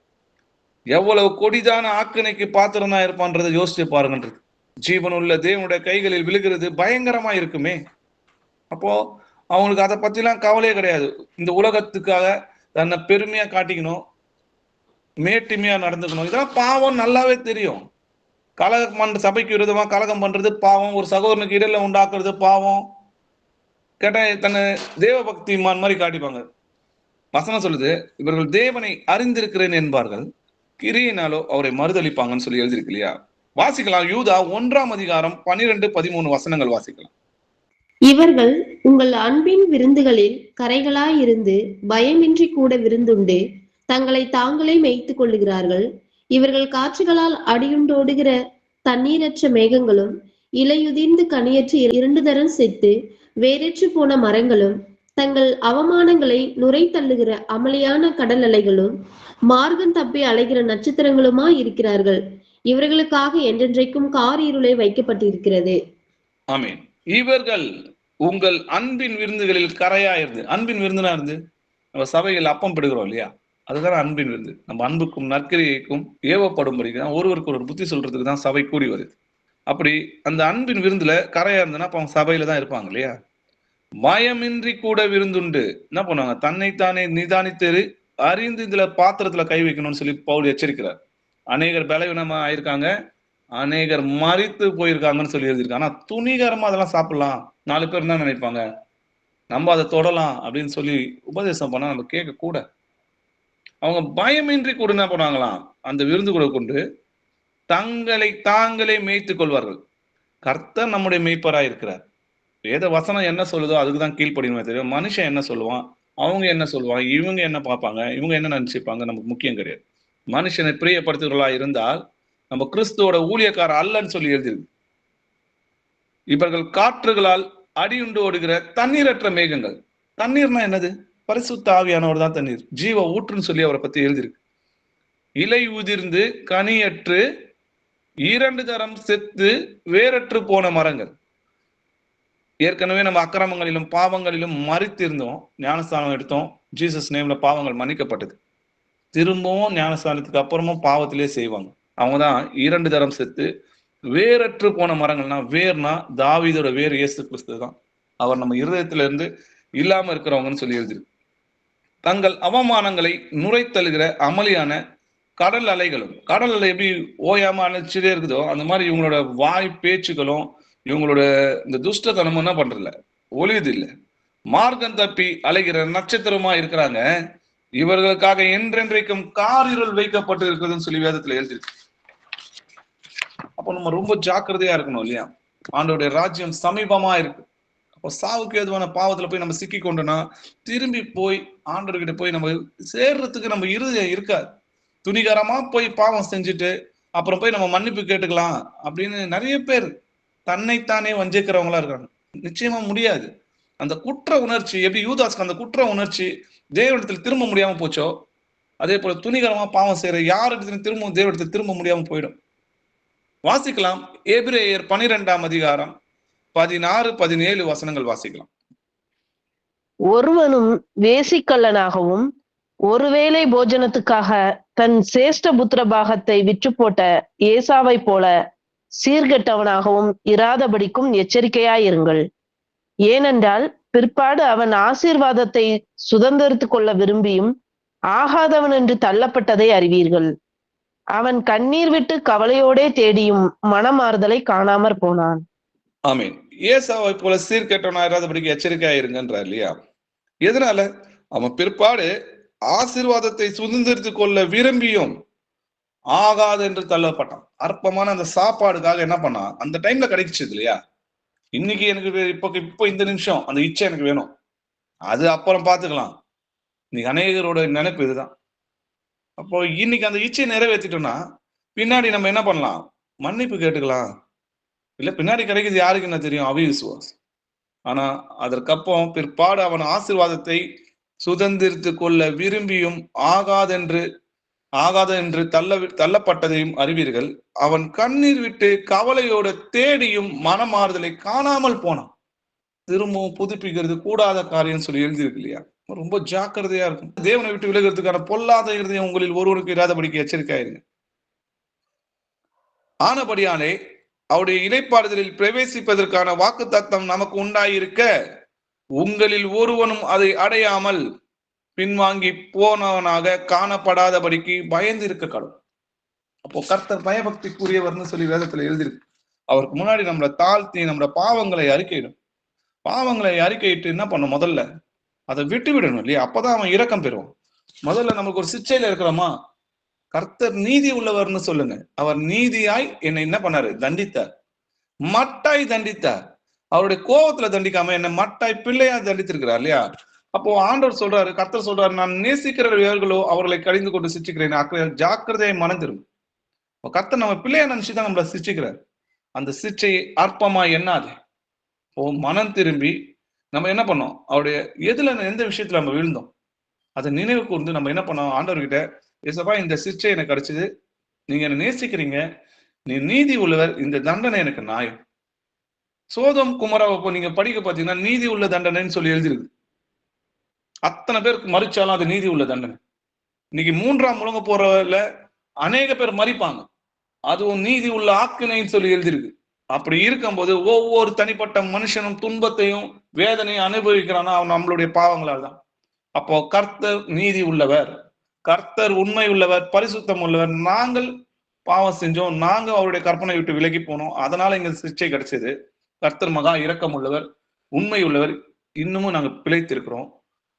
எவ்வளவு கொடிதான ஆக்கினைக்கு பாத்திரம் தான் இருப்பான்றதை யோசிச்சு பாருங்கன்றது. ஜீவனுள்ள தேவனுடைய கைகளில் விழுகிறது பயங்கரமா இருக்குமே. அப்போ அவங்களுக்கு அதை பத்திலாம் கவலையே கிடையாது. இந்த உலகத்துக்காக தன்னை பெருமையா காட்டிக்கணும், மேட்டிமையா நடந்துக்கணும், இதெல்லாம் பாவம் நல்லாவே தெரியும். கலகம் பண்ற, சபைக்கு விரோதமா கலகம் பண்றது பாவம், ஒரு சகோதரனுக்கு இடையில உண்டாக்குறது பாவம். கேட்டா தன்னை தேவ பக்திமான் மாதிரி காட்டிப்பாங்க. வசனம் சொல்லுது, இவர்கள் தேவனை அறிந்திருக்கிறேன் என்பார்கள், கிரியினாலோ அவரை மறுதளிப்பாங்கன்னு சொல்லி எழுதியிருக்கு இல்லையா? வாசிக்கலாம். யூதா 1ஆம் அதிகாரம் 12-13 வசனங்கள் வாசிக்கலாம். இவர்கள் உங்கள் அன்பின் விருந்துகளில் கரைகளாயிருந்து பயமின்றி கூட விருந்துண்டு தங்களை தாங்களே மேய்த்துக் கொள்ளுகிறார்கள். இவர்கள் காற்றுகளால் அடியுண்டோடுகிற தண்ணீரற்ற மேகங்களும் இலையுதிர்ந்து கனியற்று 2 தரம் செத்து வேறற்று போன மரங்களும் தங்கள் அவமானங்களை நுரை தள்ளுகிற அமளியான கடல் அலைகளும் மார்க்கம் தப்பி அலைகிற நட்சத்திரங்களுமா இருக்கிறார்கள். இவர்களுக்காக என்றென்றைக்கும் காரிருளை வைக்கப்பட்டிருக்கிறது. ஆமென். இவர்கள் உங்கள் அன்பின் விருந்துகளில் கரையா இருந்து, அன்பின் விருந்துனா இருந்து நம்ம சபைகள் அப்பம் பெடுகிறோம் இல்லையா? அதுதான் அன்பின் விருந்து. நம்ம அன்புக்கும் நற்கிரியைக்கும் ஏவப்படும்படிக்கு தான், ஒருவருக்கு ஒரு புத்தி சொல்றதுக்கு தான் சபை கூடி வருது. அப்படி அந்த அன்பின் விருந்துல கரையா இருந்ததுன்னா அப்ப அவங்க சபையில தான் இருப்பாங்க இல்லையா? பயமின்றி கூட விருந்துண்டு என்ன பண்ணுவாங்க? தன்னைத்தானே நிதானித்து அறிந்து இதுல பாத்திரத்துல கை வைக்கணும்னு சொல்லி பவுல் எச்சரிக்கிறார். அநேகர் பலவீனமா ஆயிருக்காங்க, அநேகர் மரித்து போயிருக்காங்கன்னு சொல்லி எழுதியிருக்காங்க. ஆனா துணிகரமா அதெல்லாம் சாப்பிடலாம், 4 பேர் என்ன நினைப்பாங்க, நம்ம அதை தொடலாம் அப்படின்னு சொல்லி உபதேசம் பண்ணா நம்ம கேட்க கூட. அவங்க பயமின்றி கூட என்ன பண்ணுவாங்களாம், அந்த விருந்து கூட கொண்டு தங்களை தாங்களே மேய்த்துக் கொள்வார்கள். கர்த்தர் நம்முடைய மேய்ப்பராய் இருக்கிறார். வேத வசனம் என்ன சொல்லுதோ அதுக்குதான் கீழ்ப்படியுமே தெரியும். மனுஷன் என்ன சொல்லுவான், அவங்க என்ன சொல்லுவாங்க, இவங்க என்ன பார்ப்பாங்க, இவங்க என்ன நினைச்சுப்பாங்க, நமக்கு முக்கியம் கிடையாது. மனுஷனை பிரியப்படுத்துகிறவர்களா இருந்தால் நம்ம கிறிஸ்துவோட ஊழியக்கார அல்லன்னு சொல்லி எழுதிருக்கு. இவர்கள் காற்றுகளால் அடியுண்டு ஓடுகிற தண்ணீரற்ற மேகங்கள். தண்ணீர்னா என்னது? பரிசுத்த ஆவியானவர் தான் தண்ணீர், ஜீவ ஊற்றுன்னு சொல்லி அவரை பத்தி எழுதிருக்கு. இலை உதிர்ந்து கனியற்று 2 தரம் செத்து வேறற்று போன மரங்கள். ஏற்கனவே நம்ம அக்கிரமங்களிலும் பாவங்களிலும் மறித்திருந்தோம், ஞானஸ்தானம் எடுத்தோம், ஜீசஸ் நேம்ல பாவங்கள் மன்னிக்கப்பட்டது. திரும்பவும் ஞானஸ்தானத்துக்கு அப்புறமும் பாவத்திலே செய்வாங்க. அவங்கதான் 2 தரம் செத்து வேறற்று போன மரங்கள்னா, வேர்னா தாவீதோட வேர் இயேசு கிறிஸ்து தான். அவர் நம்ம இருதயத்துல இருந்து இல்லாம இருக்கிறவங்கன்னு சொல்லி எழுதிருக்கு. தங்கள் அவமானங்களை நுரைத்தழுகிற அமளியான கடல் அலைகளும். கடல் அலை எப்படி ஓயாம அழைச்சிட்டே இருக்குதோ அந்த மாதிரி இவங்களோட வாய் பேச்சுகளும் இவங்களோட இந்த துஷ்டத்தனமும் என்ன பண்றதில்ல, ஒளியுது இல்லை. மார்க்கம் தப்பி அலைகிற நட்சத்திரமா இருக்கிறாங்க. இவர்களுக்காக என்றென்றைக்கும் காரிருள் வைக்கப்பட்டு இருக்குதுன்னு சொல்லி வேதத்துல எழுதிருக்கு. அப்போ நம்ம ரொம்ப ஜாக்கிரதையா இருக்கணும் இல்லையா? ஆண்டவருடைய ராஜ்யம் சமீபமா இருக்கு. அப்போ சாவுக்கு ஏதுவான பாவத்துல போய் நம்ம சிக்கி கொண்டோம்னா திரும்பி போய் ஆண்டவர்கிட்ட போய் நம்ம சேர்றதுக்கு நம்ம இருதயம் இருக்காது. துணிகரமா போய் பாவம் செஞ்சுட்டு அப்புறம் போய் நம்ம மன்னிப்பு கேட்டுக்கலாம் அப்படின்னு நிறைய பேர் தன்னைத்தானே வஞ்சிக்கிறவங்களா இருக்காங்க. நிச்சயமா முடியாது. அந்த குற்ற உணர்ச்சி எப்படி யூதாஸ்க்கு அந்த குற்ற உணர்ச்சி தேவனிடத்தில் திரும்ப முடியாம போச்சோ, அதே போல துணிகரமா பாவம் செய்யற யாரிடத்திலும் திரும்ப தேவனிடத்தில் திரும்ப முடியாம போயிடும். வாசிக்கலாம், எபிரேயர் 12ஆம் அதிகாரம் 16, 17 வசனங்கள் வாசிக்கலாம். ஒருவனும் வேசிக்கல்லனாகவும் ஒருவேளை போஜனத்துக்காக தன் சேஷ்ட புத்திர பாகத்தை விற்று போட்ட ஏசாவை போல சீர்கெட்டவனாகவும் இராதபடிக்கும் எச்சரிக்கையாயிருங்கள். ஏனென்றால் பிற்பாடு அவன் ஆசீர்வாதத்தை சுதந்திரித்துக் கொள்ள விரும்பியும் ஆகாதவன் என்று தள்ளப்பட்டதை அறிவீர்கள். அவன் கண்ணீர் விட்டு கவலையோடே தேடியும் மனமாறுதலை காணாமற் போனான். ஆமீன். ஏசாவை போல சீர்கெட்டவனா இராதபடிக்கு எச்சரிக்கையாயிருங்கன்றார் இல்லையா? எதனால? அவன் பிற்பாடு ஆசீர்வாதத்தை சுதந்திரித்துக் கொள்ள விரும்பியும் ஆகாது என்று தள்ளப்பட்டான். அற்பமான அந்த சாப்பாடுக்காக என்ன பண்ணா, அந்த டைம்ல கிடைச்சிது இல்லையா? இன்னைக்கு எனக்கு இப்போ இந்த நிமிஷம் அந்த இச்சை எனக்கு வேணும், அது அப்புறம் பார்த்துக்கலாம். இன்னைக்கு அநேகரோட நினைப்பு இதுதான். அப்போ இன்னைக்கு அந்த இச்சையை நிறைவேற்றிட்டோம்னா பின்னாடி நம்ம என்ன பண்ணலாம், மன்னிப்பு கேட்டுக்கலாம். இல்ல பின்னாடி கிடைக்கிறது யாருக்கு என்ன தெரியும், அவிசுவாஸ். ஆனா அதற்கப்புறம் பிற்பாடு அவன் ஆசீர்வாதத்தை சுதந்திரித்து கொள்ள விரும்பியும் ஆகாதென்று தள்ளப்பட்டதையும் அறிவீர்கள். அவன் கண்ணீர் விட்டு கவலையோட தேடியும் மனமாறுதலை காணாமல் போனான். திரும்பவும் புதுப்பிக்கிறது கூடாத காரியம் சொல்லி எழுதியிருக்கு இல்லையா? ரொம்ப ஜாக்கிரதையா இருக்கும். தேவனை விட்டு விலகிறதுக்கான பொல்லாத இருதயம் உங்களில் ஒருவருக்கு இராதபடிக்கு எச்சரிக்கையாயிருங்க. ஆனபடியாலே அவருடைய இளைப்பாறுதலில் பிரவேசிப்பதற்கான வாக்கு தத்தம் நமக்கு உண்டாயிருக்க உங்களில் ஒருவனும் அதை அடையாமல் பின்வாங்கி போனவனாக காணப்படாதபடிக்கு பயந்து இருக்க கடும். அப்போ கர்த்தர் பயபக்திக்குரியவர்னு சொல்லி வேதத்துல எழுதியிருக்கு. அவருக்கு முன்னாடி நம்மளை தாழ்த்தி நம்மளோட பாவங்களை அறிக்கையிடும். பாவங்களை அறிக்கையிட்டு என்ன பண்ணும், முதல்ல அதை விட்டு விடணும் இல்லையா? அப்பதான் அவன் இரக்கம் பெறுவான். முதல்ல நமக்கு ஒரு சிச்சையில இருக்கிறோமா, கர்த்தர் நீதி உள்ளவர்னு சொல்லுங்க. அவர் நீதியாய் என்னை என்ன பண்ணாரு, தண்டித்தார், மட்டாய் தண்டித்தார். அவருடைய கோபத்துல தண்டிக்காம என்ன மட்டாய் பிள்ளையா தண்டித்திருக்கிறார் இல்லையா? அப்போ ஆண்டவர் சொல்றாரு, கர்த்தர் சொல்றாரு, நான் நேசிக்கிறவர்களோ அவர்களை கடிந்து கொண்டு சிச்சிக்கிறேன், ஜாக்கிரதையை மனந்திரும். கர்த்தர் நம்ம பிள்ளையா நினைச்சுதான் நம்மளை சிச்சிக்கிறார். அந்த சிச்சையை அற்பமா எண்ணாது. மனம் திரும்பி நம்ம என்ன பண்ணோம், அவருடைய எந்த விஷயத்துல நம்ம விழுந்தோம் அதை நினைவு கூர்ந்து நம்ம என்ன பண்ணோம், ஆண்டவர்கிட்ட, ஏசப்பா இந்த சிச்சை எனக்கு கிடைச்சது, நீங்க என்ன நேசிக்கிறீங்க, நீ நீதி உள்ளவர், இந்த தண்டனை எனக்கு நியாயம். சோதம் குமராவை நீங்க படிக்க பார்த்தீங்கன்னா நீதி உள்ள தண்டனைன்னு சொல்லி எழுதிருக்கு. அத்தனை பேருக்கு மறிச்சாலும் அது நீதி உள்ள தண்டனை. இன்னைக்கு 3ஆம் முழங்க போறதுல அநேக பேர் மறிப்பாங்க. அதுவும் நீதி உள்ள ஆக்கினைன்னு சொல்லி எழுதியிருக்கு. அப்படி இருக்கும்போது ஒவ்வொரு தனிப்பட்ட மனுஷனும் துன்பத்தையும் வேதனையும் அனுபவிக்கிறான்னா அவன் நம்மளுடைய பாவங்களால் தான். அப்போ கர்த்தர் நீதி உள்ளவர், கர்த்தர் உண்மை உள்ளவர், பரிசுத்தம் உள்ளவர். நாங்கள் பாவம் செஞ்சோம், நாங்க அவருடைய கற்பனை விட்டு விலகி போனோம், அதனால எங்களுக்கு சிக்ஷை கிடைச்சது. கர்த்தர் மகா இரக்கம் உள்ளவர், உண்மை உள்ளவர். இன்னமும் நாங்க பிழைத்திருக்கிறோம்.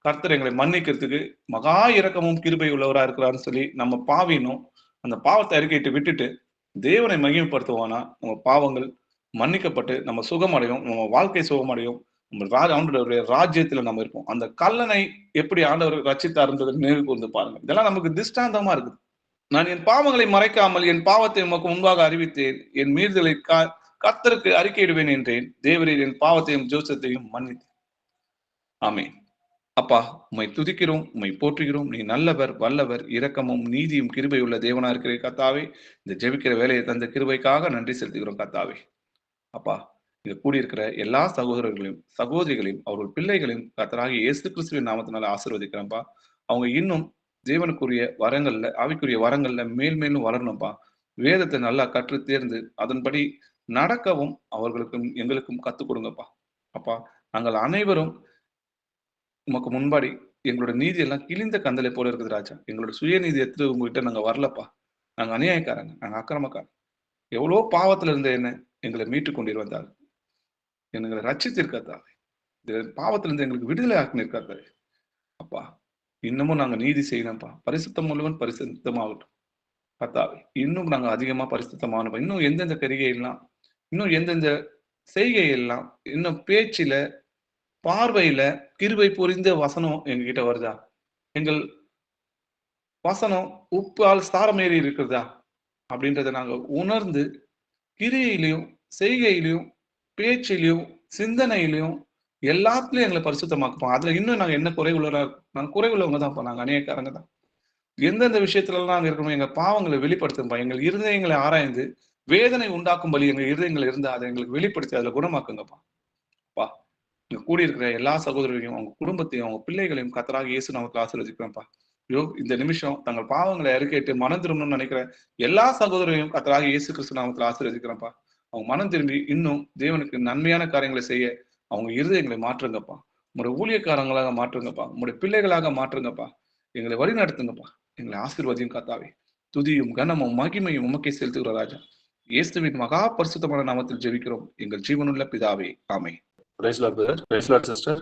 கர்த்தர் எங்களை மன்னிக்கிறதுக்கு மகா இரக்கமும் கிருபை உள்ளவரா இருக்கிறாருன்னு சொல்லி நம்ம பாவினோம். அந்த பாவத்தை அறிக்கையிட்டு விட்டுட்டு தேவனை மகிமைப்படுத்துவானா நம்ம பாவங்கள் மன்னிக்கப்பட்டு நம்ம சுகமடையும், நம்ம வாழ்க்கை சுகமடையும், நம்ம ஆண்டவருடைய ராஜ்யத்துல நம்ம இருப்போம். அந்த கல்லனை எப்படி ஆண்டவர் ரட்சித்தார்ன்றது நினைவு கூர்ந்து பாருங்க. இதெல்லாம் நமக்கு திஷ்டாந்தமா இருக்குது. நான் என் பாவங்களை மறைக்காமல் என் பாவத்தை உமக்கு முன்பாக அறிவித்தேன், என் மீறுதலை கர்த்தருக்கு அறிக்கையிடுவேன் என்றேன். தேவரீர் என் பாவத்தையும் ஜோசத்தையும் மன்னித்தேன். ஆமென். அப்பா, உம்மை துதிக்கிறோம், உம்மை போற்றுகிறோம். நீ நல்லவர், வல்லவர், இரக்கமும் நீதியும் கிருபை உள்ள தேவனா இருக்கிற கர்த்தாவே, இந்த ஜெபிக்கிற வேலையை தந்த கிருபைக்காக நன்றி செலுத்துகிறோம் கர்த்தாவே. அப்பா, இங்க கூடியிருக்கிற எல்லா சகோதரர்களையும் சகோதரிகளையும் அவர்கள் பிள்ளைகளையும் கர்த்தராகிய இயேசு கிறிஸ்துவின் நாமத்தினால ஆசீர்வதிக்கிறேன்ப்பா. அவங்க இன்னும் தேவனுக்குரிய வரங்கள்ல, ஆவிக்குரிய வரங்கள்ல மேல்மேலும் வளரணும்ப்பா. வேதத்தை நல்லா கற்று தேர்ந்து அதன்படி நடக்கவும் அவர்களுக்கும் எங்களுக்கும் கத்துக் கொடுங்கப்பா. அப்பா, நாங்கள் அனைவரும் உமக்கு முன்பாடி எங்களோட நீதி எல்லாம் கிழிந்த கந்தலை போல இருக்குது ராஜா. எங்களோட சுயநீதி எடுத்து உங்ககிட்ட நாங்க வரலப்பா. நாங்க அநியாயக்காரங்க, நாங்க அக்கிரமக்காரங்க. எவ்வளோ பாவத்துல இருந்த என்ன எங்களை மீட்டு கொண்டு வந்தார், எங்களை ரட்சித்திருக்காதாவே, பாவத்திலிருந்து எங்களுக்கு விடுதலை ஆக்கினிருக்காதாவே. அப்பா, இன்னமும் நாங்க நீதி செய்யணும்ப்பா. பரிசுத்தம் உள்ளவன் பரிசுத்தமாகட்டும் கர்த்தாவே. இன்னும் நாங்க அதிகமா பரிசுத்தமானப்பா. இன்னும் எந்தெந்த கரிகையெல்லாம், இன்னும் எந்தெந்த செய்கை எல்லாம், இன்னும் பேச்சில பார்வையில கிருபை புரிந்த வசனம் எங்ககிட்ட வருதா? எங்கள் வசனம் உப்பால் சாரமேறி இருக்கிறதா அப்படின்றத நாங்க உணர்ந்து கிரியையிலையும் செய்கையிலையும் பேச்சிலையும் சிந்தனையிலையும் எல்லாத்துலயும் எங்களை பரிசுத்தமாக்குப்போம். அதுல இன்னும் நாங்க என்ன குறை உள்ளவரா இருக்கோம்? நாங்க குறை உள்ளவங்க தான். நாங்க அநேகக்காரங்க தான். எந்தெந்த விஷயத்துல எல்லாம் நாங்க இருக்கணும், எங்க பாவங்களை வெளிப்படுத்தும்பா. எங்கள் இருதயங்களை ஆராய்ந்து வேதனை உண்டாக்கும்படி எங்க இருதயங்கள் இருந்தா அதை எங்களுக்கு வெளிப்படுத்தி அதுல குணமாக்குங்கப்பா. அப்பா, இங்க கூடியிருக்கிற எல்லா சகோதரரையும் அவங்க குடும்பத்தையும் அவங்க பிள்ளைகளையும் கர்த்தராகிய இயேசு நாமத்தில் ஆசீர்வதிக்கிறேன்ப்பா. ஐயோ, இந்த நிமிஷம் தங்கள் பாவங்களை அறிக்கையிட்டு மனம் திரும்பணும்னு நினைக்கிற எல்லா சகோதரரையும் கர்த்தராகிய இயேசு கிறிஸ்து நாமத்தில் ஆசீர்வதிக்கிறேன்ப்பா. அவங்க மனம் திரும்பி இன்னும் தேவனுக்கு நன்மையான காரியங்களை செய்ய அவங்க இருதயங்களை மாற்றுங்கப்பா. உங்களுடைய ஊழியக்காரங்களாக மாற்றுங்கப்பா. உங்களுடைய பிள்ளைகளாக மாற்றுங்கப்பா. எங்களை வழி நடத்துங்கப்பா. எங்களை ஆசீர்வதியும் கர்த்தாவே. துதியும் கனமும் மகிமையும் உமக்கே செலுத்துகிற ராஜா, இயேசுவின் மகா பரிசுத்தமான நாமத்தில் ஜெபிக்கிறோம் எங்கள் ஜீவனுள்ள பிதாவே. ஆமென். Praise Lord, brother. Praise Lord, sister.